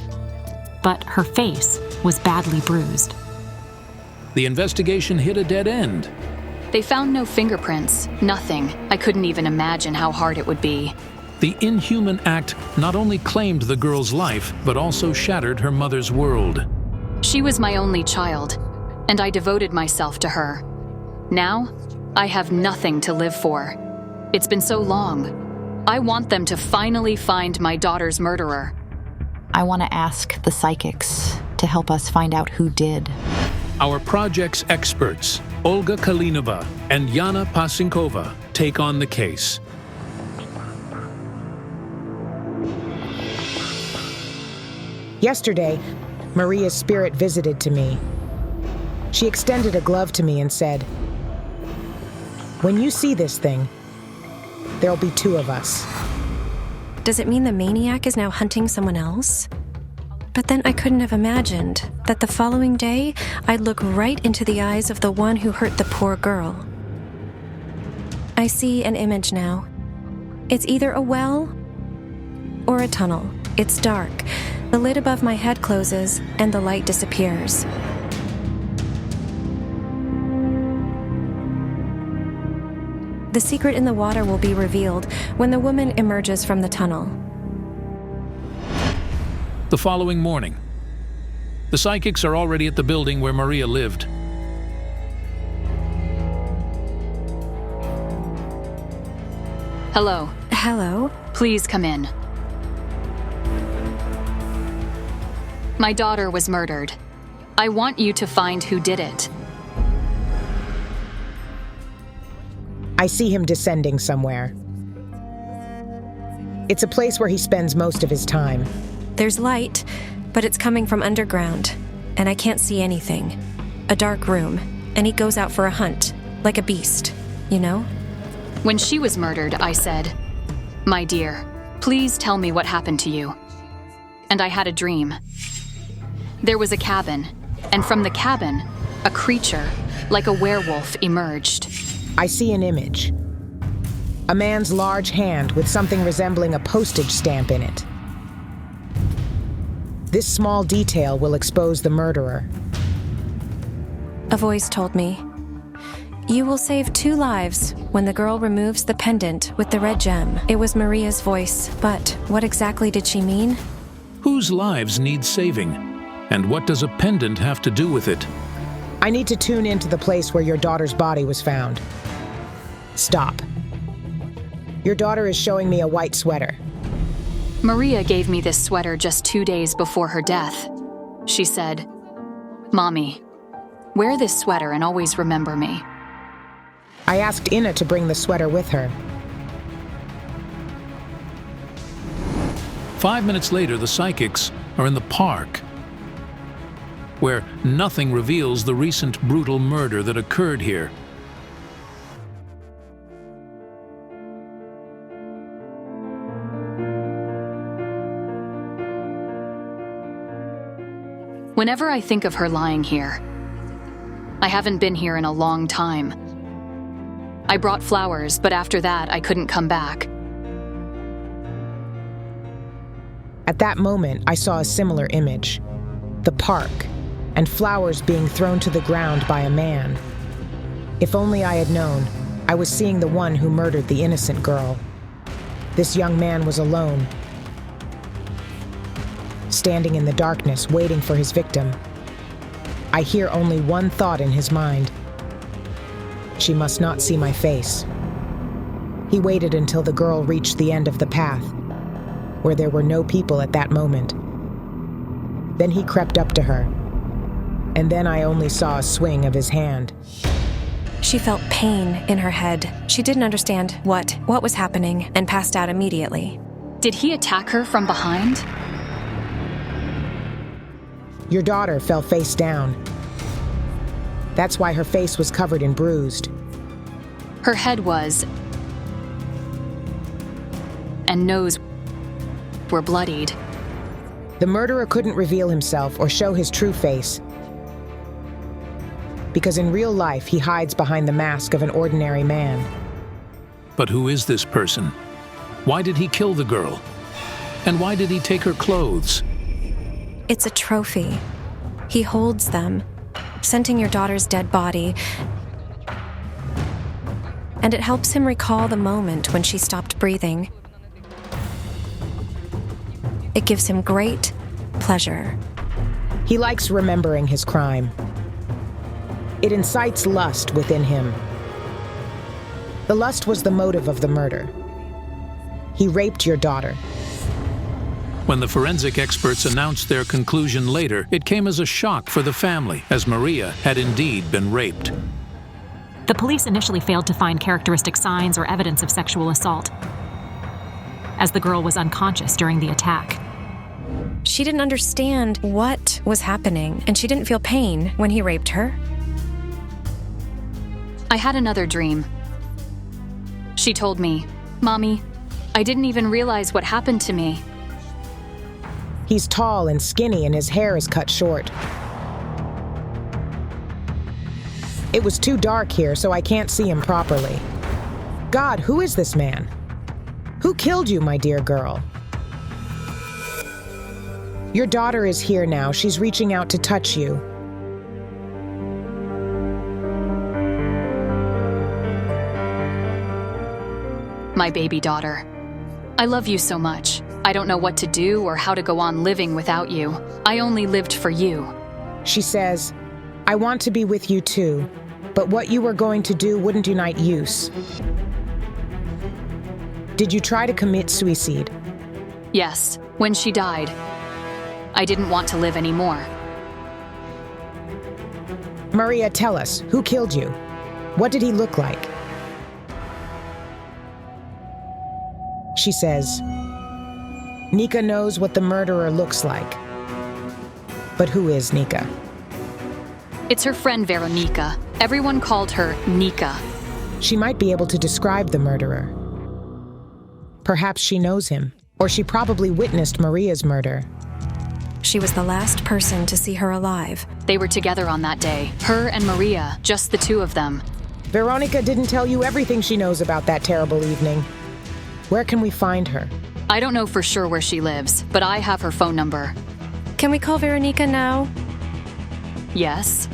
But her face was badly bruised.
The investigation hit a dead end.
They found no fingerprints, nothing. I couldn't even imagine how hard it would be.
The inhuman act not only claimed the girl's life, but also shattered her mother's world.
She was my only child, and I devoted myself to her. Now, I have nothing to live for. It's been so long. I want them to finally find my daughter's murderer.
I want to ask the psychics to help us find out who did.
Our project's experts, Olga Kalinova and Yana Pasinkova, take on the case.
Yesterday, Maria's spirit visited to me. She extended a glove to me and said, "When you see this thing, there'll be two of us."
Does it mean the maniac is now hunting someone else? But then I couldn't have imagined that the following day I'd look right into the eyes of the one who hurt the poor girl. I see an image now. It's either a well or a tunnel. It's dark. The lid above my head closes and the light disappears. The secret in the water will be revealed when the woman emerges from the tunnel.
The following morning, the psychics are already at the building where Maria lived.
Hello.
Hello?
Please come in. My daughter was murdered. I want you to find who did it.
I see him descending somewhere. It's a place where he spends most of his time.
There's light, but it's coming from underground, and I can't see anything. A dark room, and he goes out for a hunt, like a beast, you know?
When she was murdered, I said, "My dear, please tell me what happened to you." And I had a dream. There was a cabin, and from the cabin, a creature, like a werewolf, emerged.
I see an image. A man's large hand with something resembling a postage stamp in it. This small detail will expose the murderer.
A voice told me, "You will save 2 lives when the girl removes the pendant with the red gem." It was Maria's voice, but what exactly did she mean?
Whose lives need saving? And what does a pendant have to do with it?
I need to tune into the place where your daughter's body was found. Stop. Your daughter is showing me a white sweater.
Maria gave me this sweater just 2 days before her death. She said, "Mommy, wear this sweater and always remember me."
I asked Ina to bring the sweater with her.
5 minutes later, the psychics are in the park, where nothing reveals the recent brutal murder that occurred here.
Whenever I think of her lying here, I haven't been here in a long time. I brought flowers, but after that, I couldn't come back.
At that moment, I saw a similar image. The park, and flowers being thrown to the ground by a man. If only I had known, I was seeing the one who murdered the innocent girl. This young man was alone, standing in the darkness, waiting for his victim. I hear only one thought in his mind. She must not see my face. He waited until the girl reached the end of the path. where there were no people at that moment. Then he crept up to her, and then I only saw a swing of his hand.
She felt pain in her head. She didn't understand what was happening and passed out immediately.
Did he attack her from behind?
Your daughter fell face down. That's why her face was covered and bruised.
Her head was, and nose were bloodied.
The murderer couldn't reveal himself or show his true face, because in real life he hides behind the mask of an ordinary man.
But who is this person? Why did he kill the girl? And why did he take her clothes?
It's a trophy. He holds them, scenting your daughter's dead body, and it helps him recall the moment when she stopped breathing. It gives him great pleasure.
He likes remembering his crime. It incites lust within him. The lust was the motive of the murder. He raped your daughter.
When the forensic experts announced their conclusion later, it came as a shock for the family, as Maria had indeed been raped.
The police initially failed to find characteristic signs or evidence of sexual assault, as the girl was unconscious during the attack.
She didn't understand what was happening, and she didn't feel pain when he raped her.
I had another dream. She told me, "Mommy, I didn't even realize what happened to me."
He's tall and skinny and his hair is cut short. It was too dark here, so I can't see him properly. God, who is this man? Who killed you, my dear girl? Your daughter is here now. She's reaching out to touch you.
My baby daughter. I love you so much. I don't know what to do or how to go on living without you. I only lived for you.
She says, I want to be with you too, but what you were going to do wouldn't unite use. Did you try to commit suicide?
Yes, when she died. I didn't want to live anymore.
Maria, tell us, who killed you? What did he look like? She says, Nika knows what the murderer looks like. But who is Nika?
It's her friend Veronica. Everyone called her Nika.
She might be able to describe the murderer. Perhaps she knows him, or she probably witnessed Maria's murder.
She was the last person to see her alive.
They were together on that day. Her and Maria, just the two of them.
Veronica didn't tell you everything she knows about that terrible evening. Where can we find her?
I don't know for sure where she lives, but I have her phone number.
Can we call Veronica now?
Yes.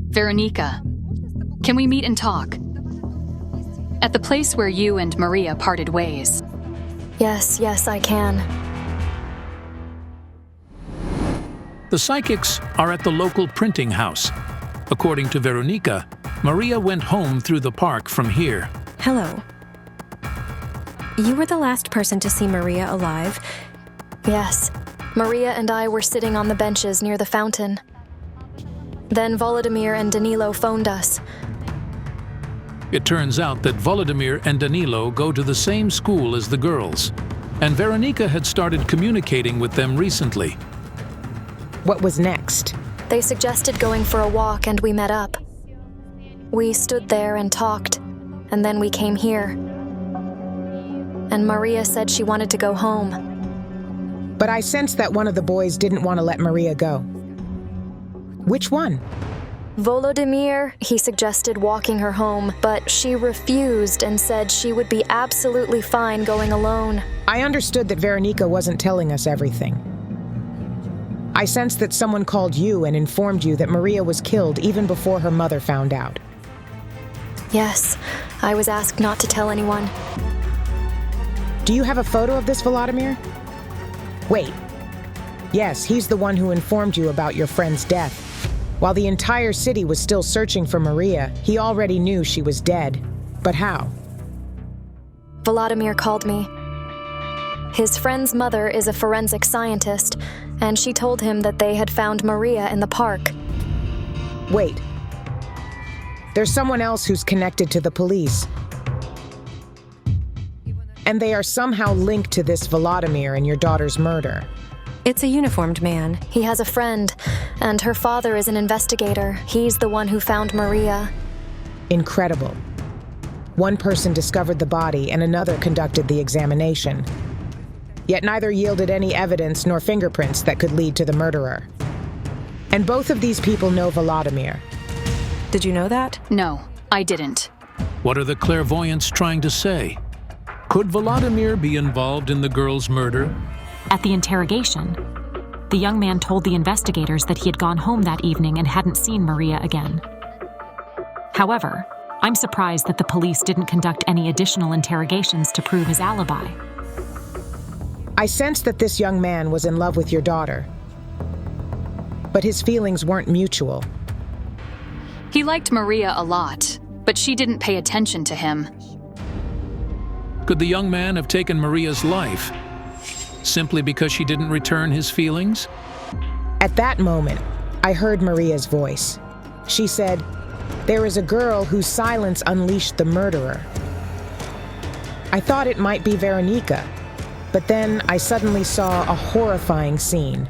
Veronica, can we meet and talk? At the place where you and Maria parted ways.
Yes, I can.
The psychics are at the local printing house. According to Veronica, Maria went home through the park from here.
Hello. You were the last person to see Maria alive?
Yes. Maria and I were sitting on the benches near the fountain. Then Volodymyr and Danilo phoned us.
It turns out that Volodymyr and Danilo go to the same school as the girls, and Veronica had started communicating with them recently.
What was next?
They suggested going for a walk and we met up. We stood there and talked, and then we came here. And Maria said she wanted to go home.
But I sensed that one of the boys didn't want to let Maria go. Which one?
Volodymyr, he suggested walking her home, but she refused and said she would be absolutely fine going alone.
I understood that Veronica wasn't telling us everything. I sensed that someone called you and informed you that Maria was killed even before her mother found out.
Yes, I was asked not to tell anyone.
Do you have a photo of this Volodymyr? Wait. Yes, he's the one who informed you about your friend's death. While the entire city was still searching for Maria, he already knew she was dead. But how?
Vladimir called me. His friend's mother is a forensic scientist, and she told him that they had found Maria in the park.
Wait. There's someone else who's connected to the police. And they are somehow linked to this Vladimir and your daughter's murder.
It's a uniformed man.
He has a friend, and her father is an investigator. He's the one who found Maria.
Incredible. One person discovered the body and another conducted the examination. Yet neither yielded any evidence nor fingerprints that could lead to the murderer. And both of these people know Vladimir.
Did you know that?
No, I didn't.
What are the clairvoyants trying to say? Could Vladimir be involved in the girl's murder?
At the interrogation, the young man told the investigators that he had gone home that evening and hadn't seen Maria again. However, I'm surprised that the police didn't conduct any additional interrogations to prove his alibi.
I sensed that this young man was in love with your daughter. But his feelings weren't mutual.
He liked Maria a lot, but she didn't pay attention to him.
Could the young man have taken Maria's life simply because she didn't return his feelings?
At that moment, I heard Maria's voice. She said, "There is a girl whose silence unleashed the murderer." I thought it might be Veronica, but then I suddenly saw a horrifying scene.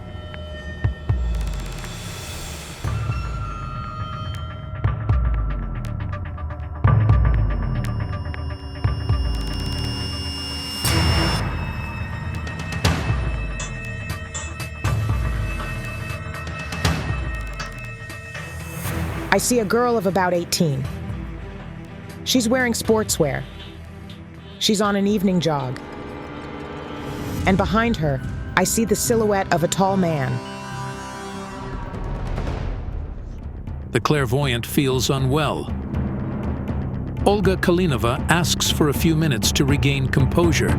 I see a girl of about 18. She's wearing sportswear. She's on an evening jog. And behind her, I see the silhouette of a tall man.
The clairvoyant feels unwell. Olga Kalinova asks for a few minutes to regain composure.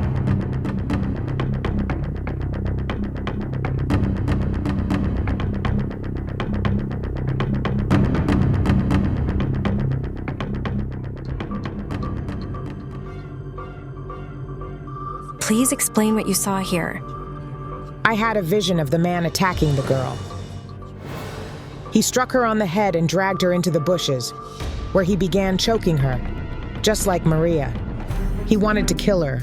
Please explain what you saw here.
I had a vision of the man attacking the girl. He struck her on the head and dragged her into the bushes, where he began choking her, just like Maria. He wanted to kill her,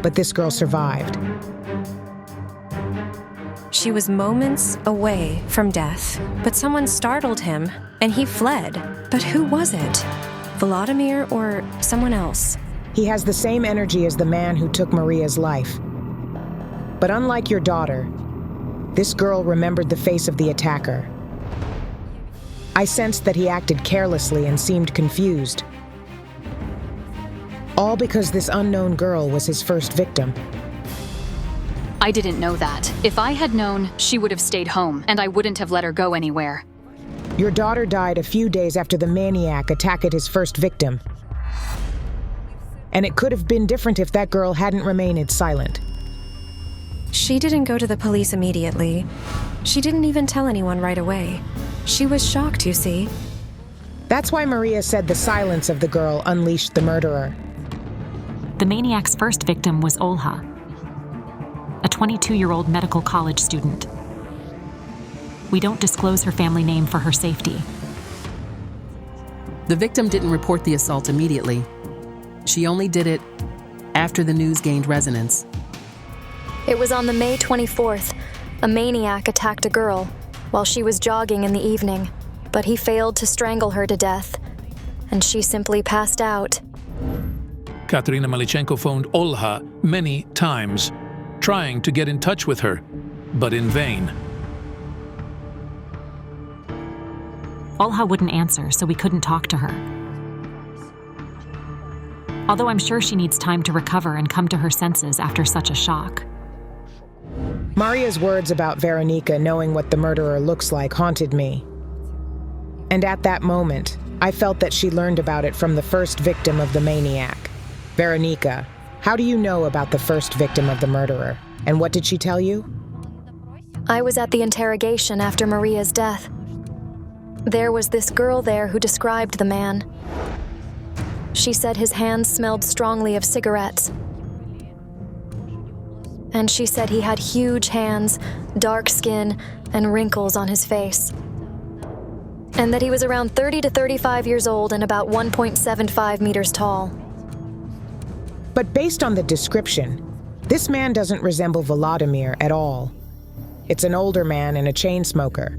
but this girl survived.
She was moments away from death, but someone startled him, and he fled. But who was it? Vladimir or someone else?
He has the same energy as the man who took Maria's life. But unlike your daughter, this girl remembered the face of the attacker. I sensed that he acted carelessly and seemed confused. All because this unknown girl was his first victim.
I didn't know that. If I had known, she would have stayed home, and I wouldn't have let her go anywhere.
Your daughter died a few days after the maniac attacked his first victim. And it could have been different if that girl hadn't remained silent.
She didn't go to the police immediately. She didn't even tell anyone right away. She was shocked, you see.
That's why Maria said the silence of the girl unleashed the murderer.
The maniac's first victim was Olha, a 22-year-old medical college student. We don't disclose her family name for her safety.
The victim didn't report the assault immediately. She only did it after the news gained resonance.
It was on the May 24th. A maniac attacked a girl while she was jogging in the evening, but he failed to strangle her to death, and she simply passed out.
Katerina Malichenko phoned Olha many times, trying to get in touch with her, but in vain.
Olha wouldn't answer, so we couldn't talk to her. Although I'm sure she needs time to recover and come to her senses after such a shock.
Maria's words about Veronica knowing what the murderer looks like haunted me. And at that moment, I felt that she learned about it from the first victim of the maniac. Veronica, how do you know about the first victim of the murderer? And what did she tell you?
I was at the interrogation after Maria's death. There was this girl there who described the man. She said his hands smelled strongly of cigarettes. And she said he had huge hands, dark skin, and wrinkles on his face. And that he was around 30 to 35 years old and about 1.75 meters tall.
But based on the description, this man doesn't resemble Volodymyr at all. It's an older man and a chain smoker.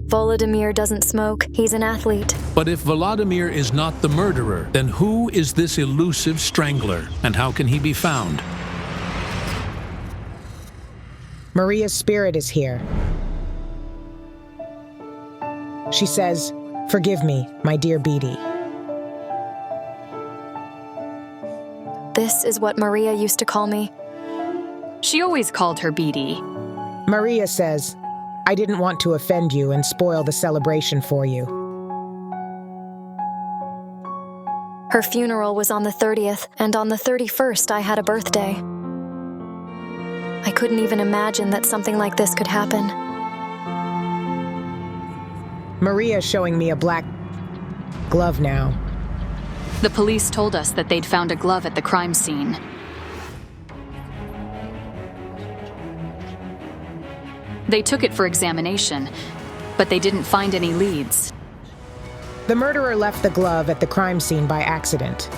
Volodymyr doesn't smoke, he's an athlete.
But if Volodymyr is not the murderer, then who is this elusive strangler, and how can he be found?
Maria's spirit is here. She says, "Forgive me, my dear Beatty."
This is what Maria used to call me.
She always called her Beatty.
Maria says, "I didn't want to offend you and spoil the celebration for you."
Her funeral was on the 30th, and on the 31st I had a birthday. I couldn't even imagine that something like this could happen.
Maria's showing me a black glove now.
The police told us that they'd found a glove at the crime scene. They took it for examination, but they didn't find any leads.
The murderer left the glove at the crime scene by accident.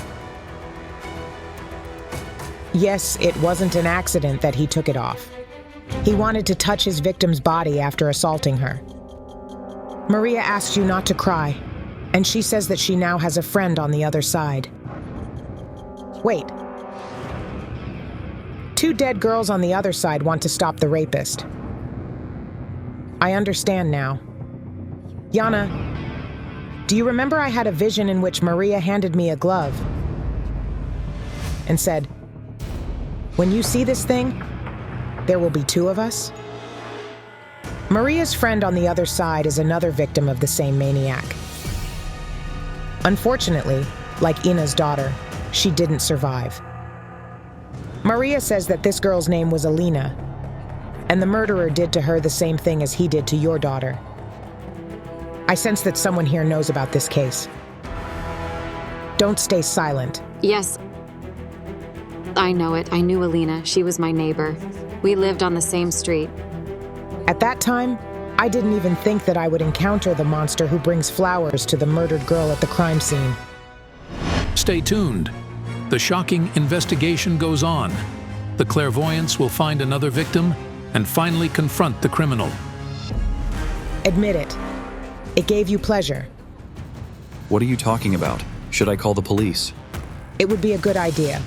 Yes, it wasn't an accident that he took it off. He wanted to touch his victim's body after assaulting her. Maria asked you not to cry, and she says that she now has a friend on the other side. Wait. 2 dead girls on the other side want to stop the rapist. I understand now. Yana, do you remember I had a vision in which Maria handed me a glove and said, "When you see this thing, there will be 2 of us"? Maria's friend on the other side is another victim of the same maniac. Unfortunately, like Ina's daughter, she didn't survive. Maria says that this girl's name was Alina, and the murderer did to her the same thing as he did to your daughter. I sense that someone here knows about this case. Don't stay silent.
Yes, I know it. I knew Alina. She was my neighbor. We lived on the same street.
At that time, I didn't even think that I would encounter the monster who brings flowers to the murdered girl at the crime scene.
Stay tuned. The shocking investigation goes on. The clairvoyants will find another victim and finally confront the criminal.
Admit it. It gave you pleasure.
What are you talking about? Should I call the police?
It would be a good idea.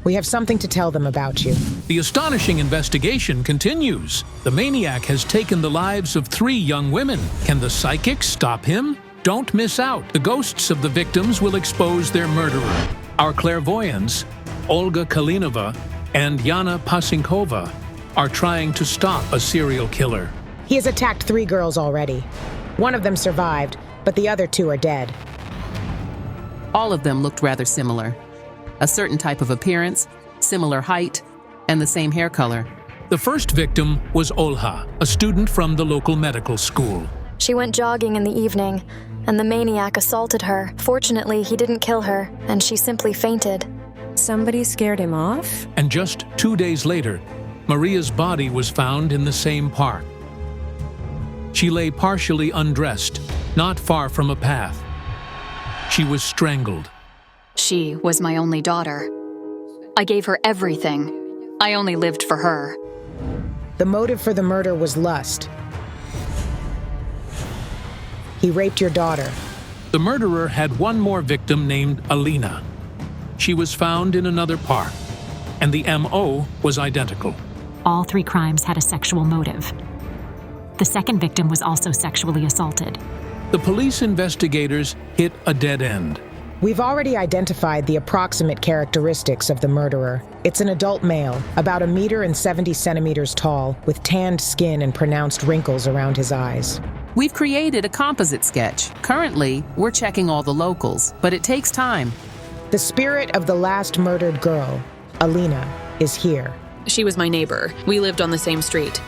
We have something to tell them about you.
The astonishing investigation continues. The maniac has taken the lives of 3 young women. Can the psychic stop him? Don't miss out. The ghosts of the victims will expose their murderer. Our clairvoyants, Olga Kalinova and Yana Pasinkova, are trying to stop a serial killer.
He has attacked 3 girls already. One of them survived, but the other 2 are dead.
All of them looked rather similar. A certain type of appearance, similar height, and the same hair color.
The first victim was Olha, a student from the local medical school.
She went jogging in the evening, and the maniac assaulted her. Fortunately, he didn't kill her, and she simply fainted.
Somebody scared him off?
And just 2 days later, Maria's body was found in the same park. She lay partially undressed, not far from a path. She was strangled.
She was my only daughter. I gave her everything. I only lived for her.
The motive for the murder was lust. He raped your daughter.
The murderer had one more victim named Alina. She was found in another park, and the MO was identical.
All 3 crimes had a sexual motive. The second victim was also sexually assaulted.
The police investigators hit a dead end.
We've already identified the approximate characteristics of the murderer. It's an adult male, about 1.70 meters tall, with tanned skin and pronounced wrinkles around his eyes.
We've created a composite sketch. Currently, we're checking all the locals, but it takes time.
The spirit of the last murdered girl, Alina, is here.
She was my neighbor. We lived on the same street.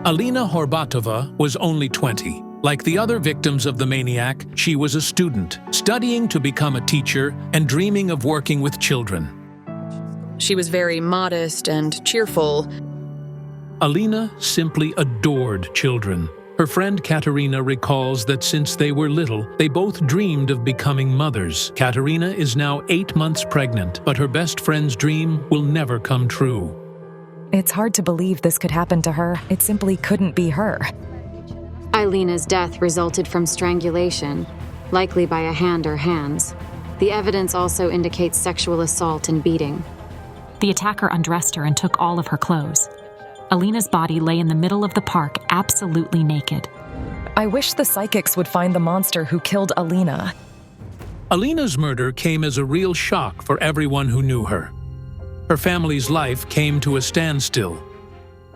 Alina Horbatova was only 20. Like the other victims of the maniac, she was a student, studying to become a teacher and dreaming of working with children.
She was very modest and cheerful.
Alina simply adored children. Her friend Katerina recalls that since they were little, they both dreamed of becoming mothers. Katerina is now 8 months pregnant, but her best friend's dream will never come true.
It's hard to believe this could happen to her. It simply couldn't be her.
Alina's death resulted from strangulation, likely by a hand or hands. The evidence also indicates sexual assault and beating.
The attacker undressed her and took all of her clothes. Alina's body lay in the middle of the park, absolutely naked.
I wish the psychics would find the monster who killed Alina.
Alina's murder came as a real shock for everyone who knew her. Her family's life came to a standstill.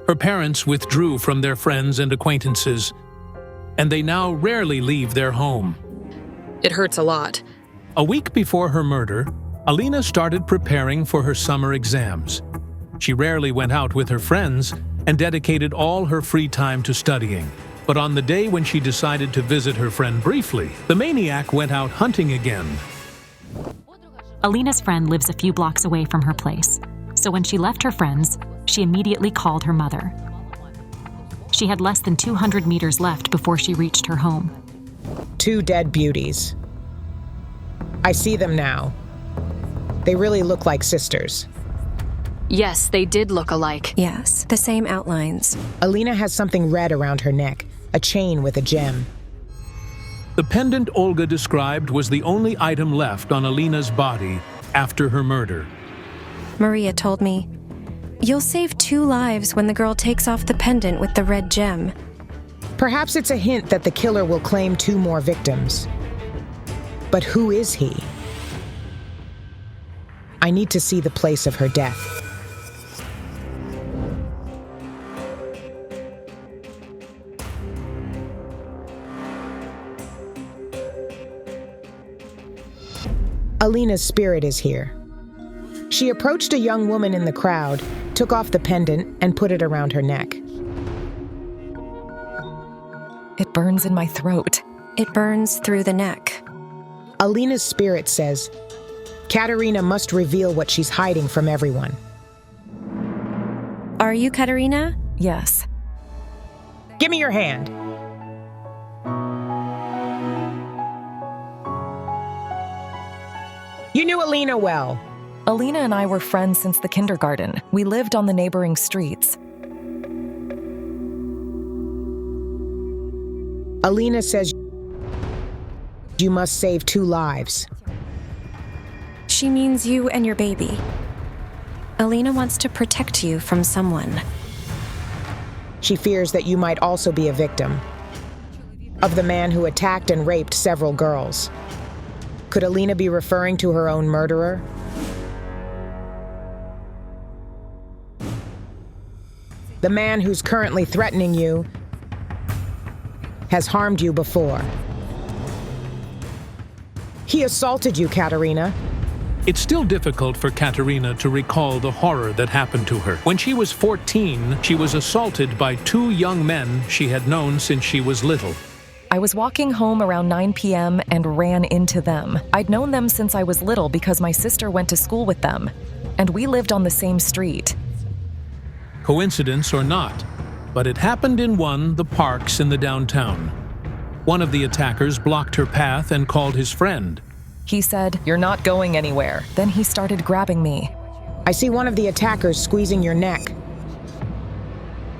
Her parents withdrew from their friends and acquaintances, and they now rarely leave their home.
It hurts a lot.
A week before her murder, Alina started preparing for her summer exams. She rarely went out with her friends and dedicated all her free time to studying. But on the day when she decided to visit her friend briefly, the maniac went out hunting again.
Alina's friend lives a few blocks away from her place, so when she left her friends, she immediately called her mother. She had less than 200 meters left before she reached her home.
2 dead beauties. I see them now. They really look like sisters.
Yes, they did look alike.
Yes, the same outlines.
Alina has something red around her neck, a chain with a gem.
The pendant Olga described was the only item left on Alina's body after her murder.
Maria told me, "You'll save 2 lives when the girl takes off the pendant with the red gem."
Perhaps it's a hint that the killer will claim 2 more victims. But who is he? I need to see the place of her death. Alina's spirit is here. She approached a young woman in the crowd, took off the pendant, and put it around her neck.
It burns in my throat.
It burns through the neck.
Alina's spirit says, Katerina must reveal what she's hiding from everyone.
Are you Katerina?
Yes.
Give me your hand. You knew Alina well.
Alina and I were friends since the kindergarten. We lived on the neighboring streets.
Alina says you must save 2 lives.
She means you and your baby. Alina wants to protect you from someone.
She fears that you might also be a victim of the man who attacked and raped several girls. Could Alina be referring to her own murderer? The man who's currently threatening you has harmed you before. He assaulted you, Katerina.
It's still difficult for Katerina to recall the horror that happened to her. When she was 14, she was assaulted by 2 young men she had known since she was little.
I was walking home around 9 p.m. and ran into them. I'd known them since I was little because my sister went to school with them, and we lived on the same street.
Coincidence or not, but it happened in the parks in the downtown. One of the attackers blocked her path and called his friend.
He said, "You're not going anywhere." Then he started grabbing me.
I see one of the attackers squeezing your neck.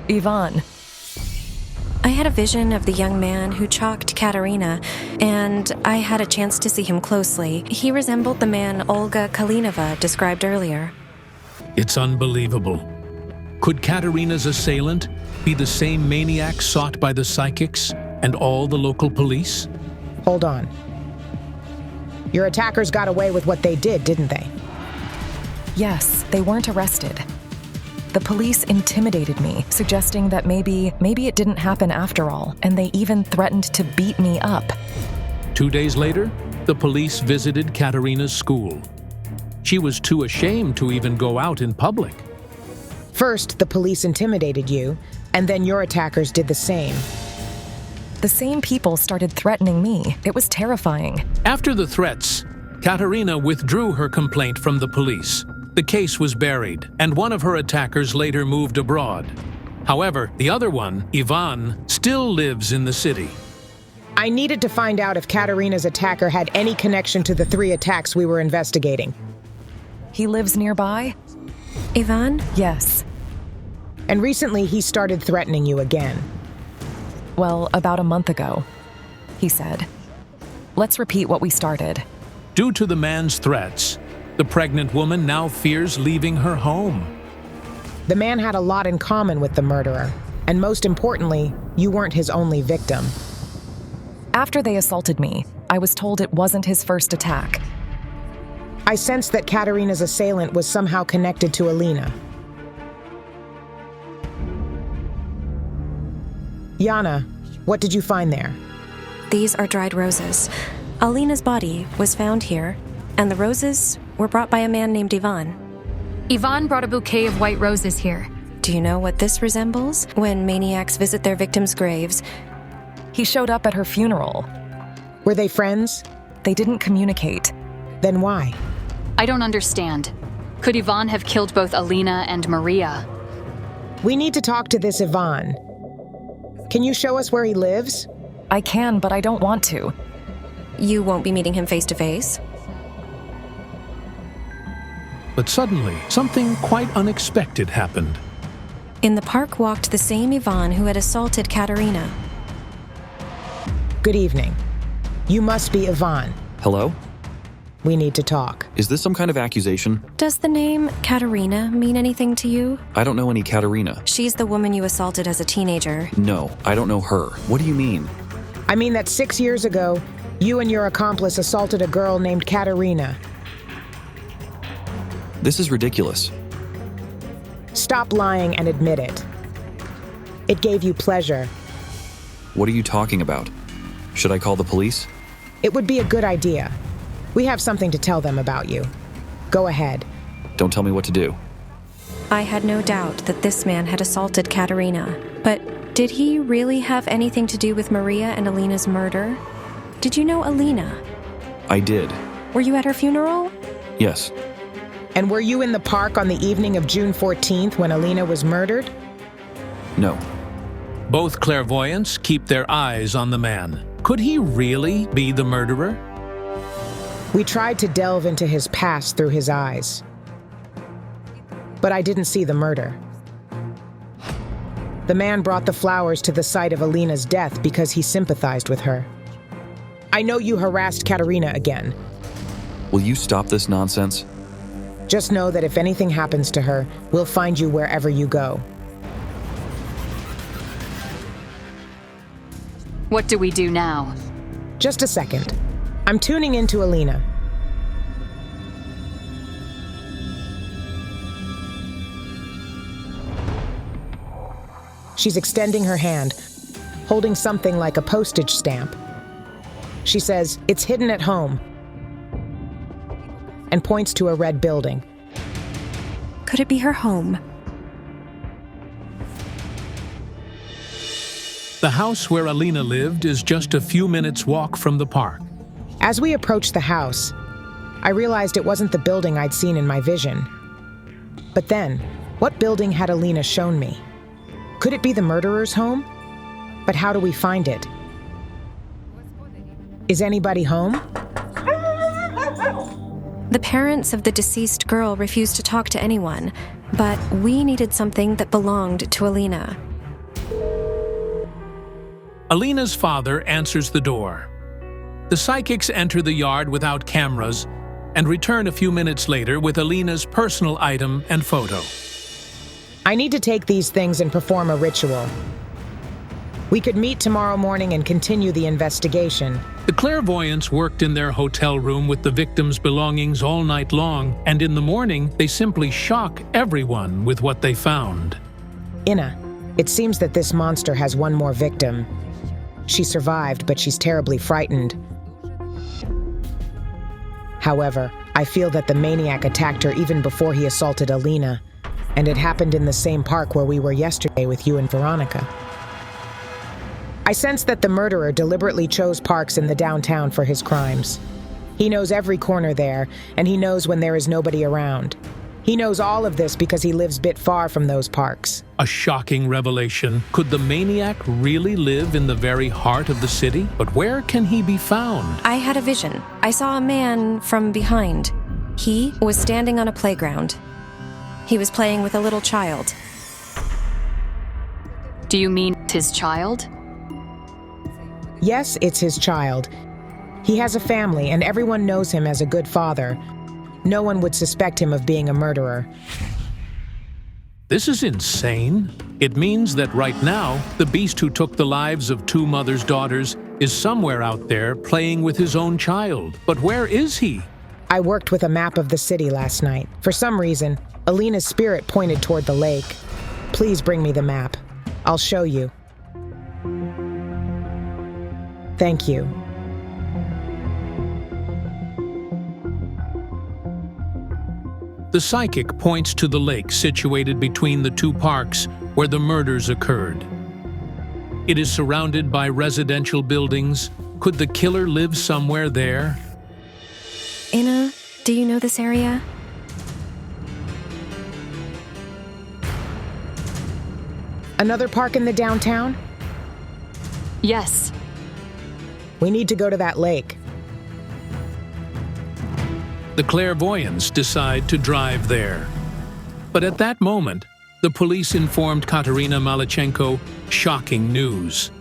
Ivan.
I had a vision of the young man who chalked Katerina, and I had a chance to see him closely. He resembled the man Olga Kalinova described earlier.
It's unbelievable. Could Katerina's assailant be the same maniac sought by the psychics and all the local police?
Hold on. Your attackers got away with what they did, didn't they?
Yes, they weren't arrested. The police intimidated me, suggesting that maybe it didn't happen after all, and they even threatened to beat me up.
2 days later, the police visited Katerina's school. She was too ashamed to even go out in public.
First, the police intimidated you, and then your attackers did the same.
The same people started threatening me. It was terrifying.
After the threats, Katerina withdrew her complaint from the police. The case was buried, and one of her attackers later moved abroad. However, the other one, Ivan, still lives in the city.
I needed to find out if Katerina's attacker had any connection to the 3 attacks we were investigating.
He lives nearby?
Ivan?
Yes.
And recently he started threatening you again.
Well, about a month ago, he said. Let's repeat what we started.
Due to the man's threats, the pregnant woman now fears leaving her home.
The man had a lot in common with the murderer, and most importantly, you weren't his only victim.
After they assaulted me, I was told it wasn't his first attack.
I sensed that Katerina's assailant was somehow connected to Alina. Yana, what did you find there?
These are dried roses. Alina's body was found here, and the roses were brought by a man named Ivan.
Ivan brought a bouquet of white roses here.
Do you know what this resembles? When maniacs visit their victims' graves.
He showed up at her funeral.
Were they friends?
They didn't communicate.
Then why?
I don't understand. Could Ivan have killed both Alina and Maria?
We need to talk to this Ivan. Can you show us where he lives?
I can, but I don't want to.
You won't be meeting him face to face?
But suddenly, something quite unexpected happened.
In the park walked the same Ivan who had assaulted Katerina.
Good evening. You must be Ivan.
Hello?
We need to talk.
Is this some kind of accusation?
Does the name Katerina mean anything to you?
I don't know any Katerina.
She's the woman you assaulted as a teenager.
No, I don't know her. What do you mean?
I mean that 6 years ago, you and your accomplice assaulted a girl named Katerina.
This is ridiculous.
Stop lying and admit it. It gave you pleasure.
What are you talking about? Should I call the police?
It would be a good idea. We have something to tell them about you. Go ahead.
Don't tell me what to do.
I had no doubt that this man had assaulted Katerina, but did he really have anything to do with Maria and Alina's murder? Did you know Alina?
I did.
Were you at her funeral?
Yes.
And were you in the park on the evening of June 14th when Alina was murdered?
No.
Both clairvoyants keep their eyes on the man. Could he really be the murderer?
We tried to delve into his past through his eyes. But I didn't see the murder. The man brought the flowers to the site of Alina's death because he sympathized with her. I know you harassed Katerina again.
Will you stop this nonsense?
Just know that if anything happens to her, we'll find you wherever you go.
What do we do now?
Just a second. I'm tuning into Alina. She's extending her hand, holding something like a postage stamp. She says, "It's hidden at home," and points to a red building.
Could it be her home?
The house where Alina lived is just a few minutes' walk from the park.
As we approached the house, I realized it wasn't the building I'd seen in my vision. But then, what building had Alina shown me? Could it be the murderer's home? But how do we find it? Is anybody home?
The parents of the deceased girl refused to talk to anyone, but we needed something that belonged to Alina.
Alina's father answers the door. The psychics enter the yard without cameras and return a few minutes later with Alina's personal item and photo.
I need to take these things and perform a ritual. We could meet tomorrow morning and continue the investigation.
The clairvoyants worked in their hotel room with the victims' belongings all night long, and in the morning, they simply shock everyone with what they found.
Inna, it seems that this monster has one more victim. She survived, but she's terribly frightened. However, I feel that the maniac attacked her even before he assaulted Alina, and it happened in the same park where we were yesterday with you and Veronica. I sense that the murderer deliberately chose parks in the downtown for his crimes. He knows every corner there, and he knows when there is nobody around. He knows all of this because he lives a bit far from those parks.
A shocking revelation. Could the maniac really live in the very heart of the city? But where can he be found?
I had a vision. I saw a man from behind. He was standing on a playground. He was playing with a little child.
Do you mean his child?
Yes, it's his child. He has a family, and everyone knows him as a good father. No one would suspect him of being a murderer.
This is insane. It means that right now, the beast who took the lives of two mothers' daughters is somewhere out there playing with his own child. But where is he?
I worked with a map of the city last night. For some reason, Alina's spirit pointed toward the lake. Please bring me the map. I'll show you. Thank you.
The psychic points to the lake situated between the two parks where the murders occurred. It is surrounded by residential buildings. Could the killer live somewhere there?
Inna, do you know this area?
Another park in the downtown?
Yes.
We need to go to that lake.
The clairvoyants decide to drive there. But at that moment, the police informed Katerina Malachenko shocking news.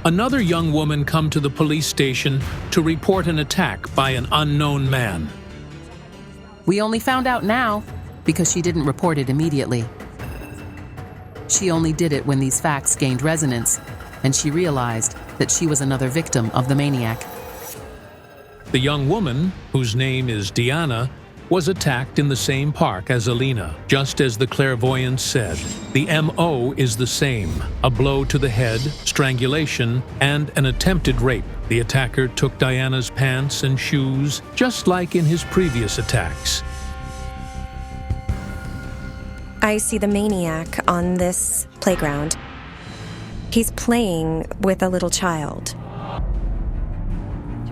Another young woman come to the police station to report an attack by an unknown man.
We only found out now because she didn't report it immediately. She only did it when these facts gained resonance, and she realized that she was another victim of the maniac.
The young woman, whose name is Diana, was attacked in the same park as Alina, just as the clairvoyant said. The MO is the same: a blow to the head, strangulation, and an attempted rape. The attacker took Diana's pants and shoes, just like in his previous attacks.
I see the maniac on this playground. He's playing with a little child.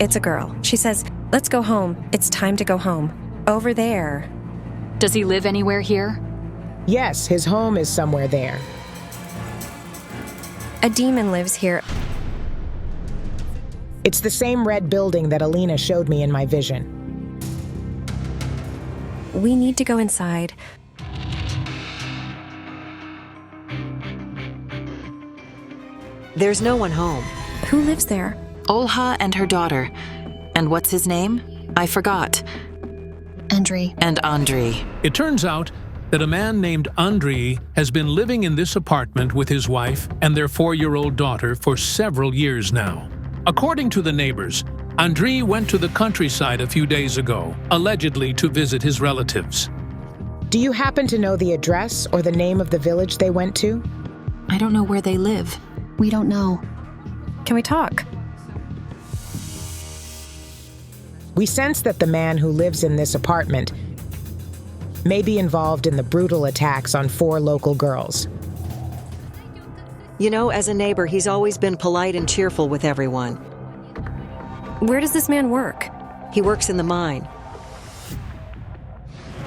It's a girl. She says, "Let's go home. It's time to go home. Over there."
Does he live anywhere here?
Yes, his home is somewhere there.
A demon lives here.
It's the same red building that Alina showed me in my vision.
We need to go inside.
There's no one home.
Who lives there?
Olha and her daughter. And what's his name? I forgot.
Andrei.
And Andrei.
It turns out that a man named Andrei has been living in this apartment with his wife and their 4-year-old daughter for several years now. According to the neighbors, Andrei went to the countryside a few days ago, allegedly to visit his relatives.
Do you happen to know the address or the name of the village they went to?
I don't know where they live.
We don't know.
Can we talk?
We sense that the man who lives in this apartment may be involved in the brutal attacks on 4 local girls.
You know, as a neighbor, he's always been polite and cheerful with everyone.
Where does this man work?
He works in the mine.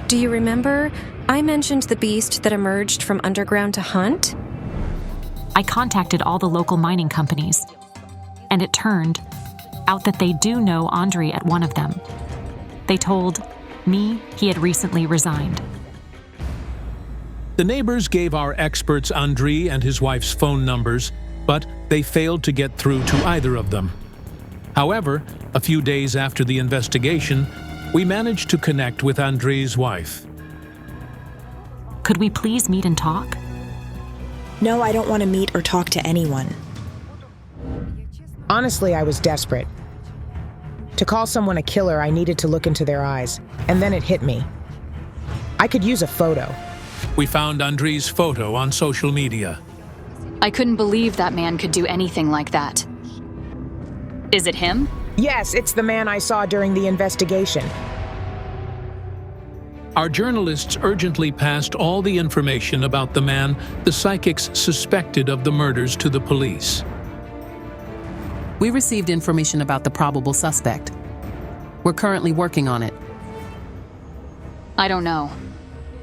Do you remember? I mentioned the beast that emerged from underground to hunt?
I contacted all the local mining companies, and it turned out that they do know Andrei at one of them. They told me he had recently resigned.
The neighbors gave our experts Andrei and his wife's phone numbers, but they failed to get through to either of them. However, a few days after the investigation, we managed to connect with Andrei's wife.
Could we please meet and talk?
No, I don't want to meet or talk to anyone.
Honestly, I was desperate. To call someone a killer, I needed to look into their eyes, and then it hit me. I could use a photo.
We found Andrei's photo on social media.
I couldn't believe that man could do anything like that. Is it him?
Yes, it's the man I saw during the investigation.
Our journalists urgently passed all the information about the man the psychics suspected of the murders to the police.
We received information about the probable suspect. We're currently working on it.
I don't know.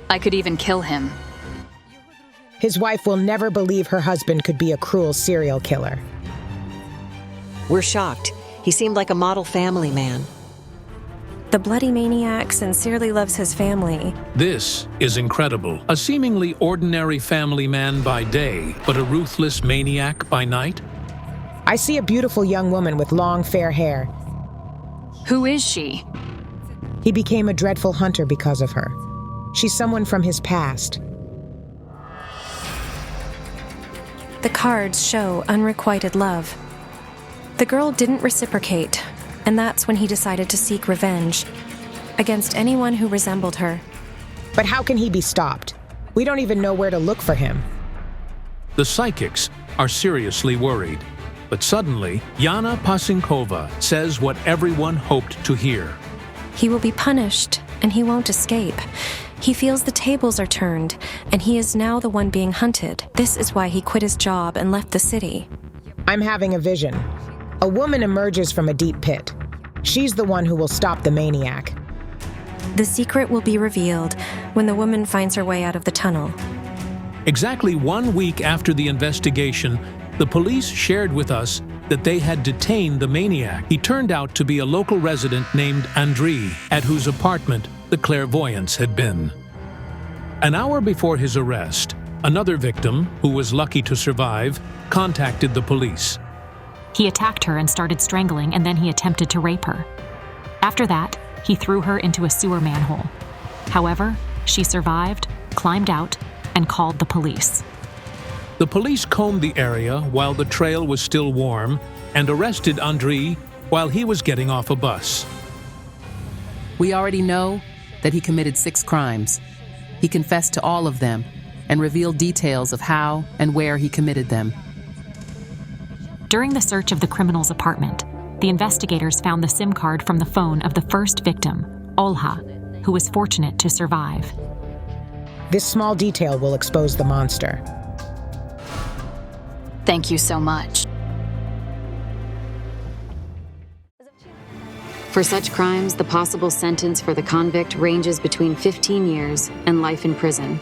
I could even kill him.
His wife will never believe her husband could be a cruel serial killer.
We're shocked. He seemed like a model family man.
The bloody maniac sincerely loves his family.
This is incredible. A seemingly ordinary family man by day, but a ruthless maniac by night?
I see a beautiful young woman with long, fair hair.
Who is she?
He became a dreadful hunter because of her. She's someone from his past.
The cards show unrequited love. The girl didn't reciprocate, and that's when he decided to seek revenge against anyone who resembled her.
But how can he be stopped? We don't even know where to look for him.
The psychics are seriously worried. But suddenly, Yana Pasinkova says what everyone hoped to hear.
He will be punished, and he won't escape. He feels the tables are turned, and he is now the one being hunted. This is why he quit his job and left the city.
I'm having a vision. A woman emerges from a deep pit. She's the one who will stop the maniac.
The secret will be revealed when the woman finds her way out of the tunnel.
Exactly 1 week after the investigation, the police shared with us that they had detained the maniac. He turned out to be a local resident named Andrei, at whose apartment the clairvoyance had been. An hour before his arrest, another victim, who was lucky to survive, contacted the police.
He attacked her and started strangling, and then he attempted to rape her. After that, he threw her into a sewer manhole. However, she survived, climbed out, and called the police.
The police combed the area while the trail was still warm and arrested Andrei while he was getting off a bus.
We already know that he committed 6 crimes. He confessed to all of them and revealed details of how and where he committed them.
During the search of the criminal's apartment, the investigators found the SIM card from the phone of the first victim, Olha, who was fortunate to survive.
This small detail will expose the monster.
Thank you so much.
For such crimes, the possible sentence for the convict ranges between 15 years and life in prison.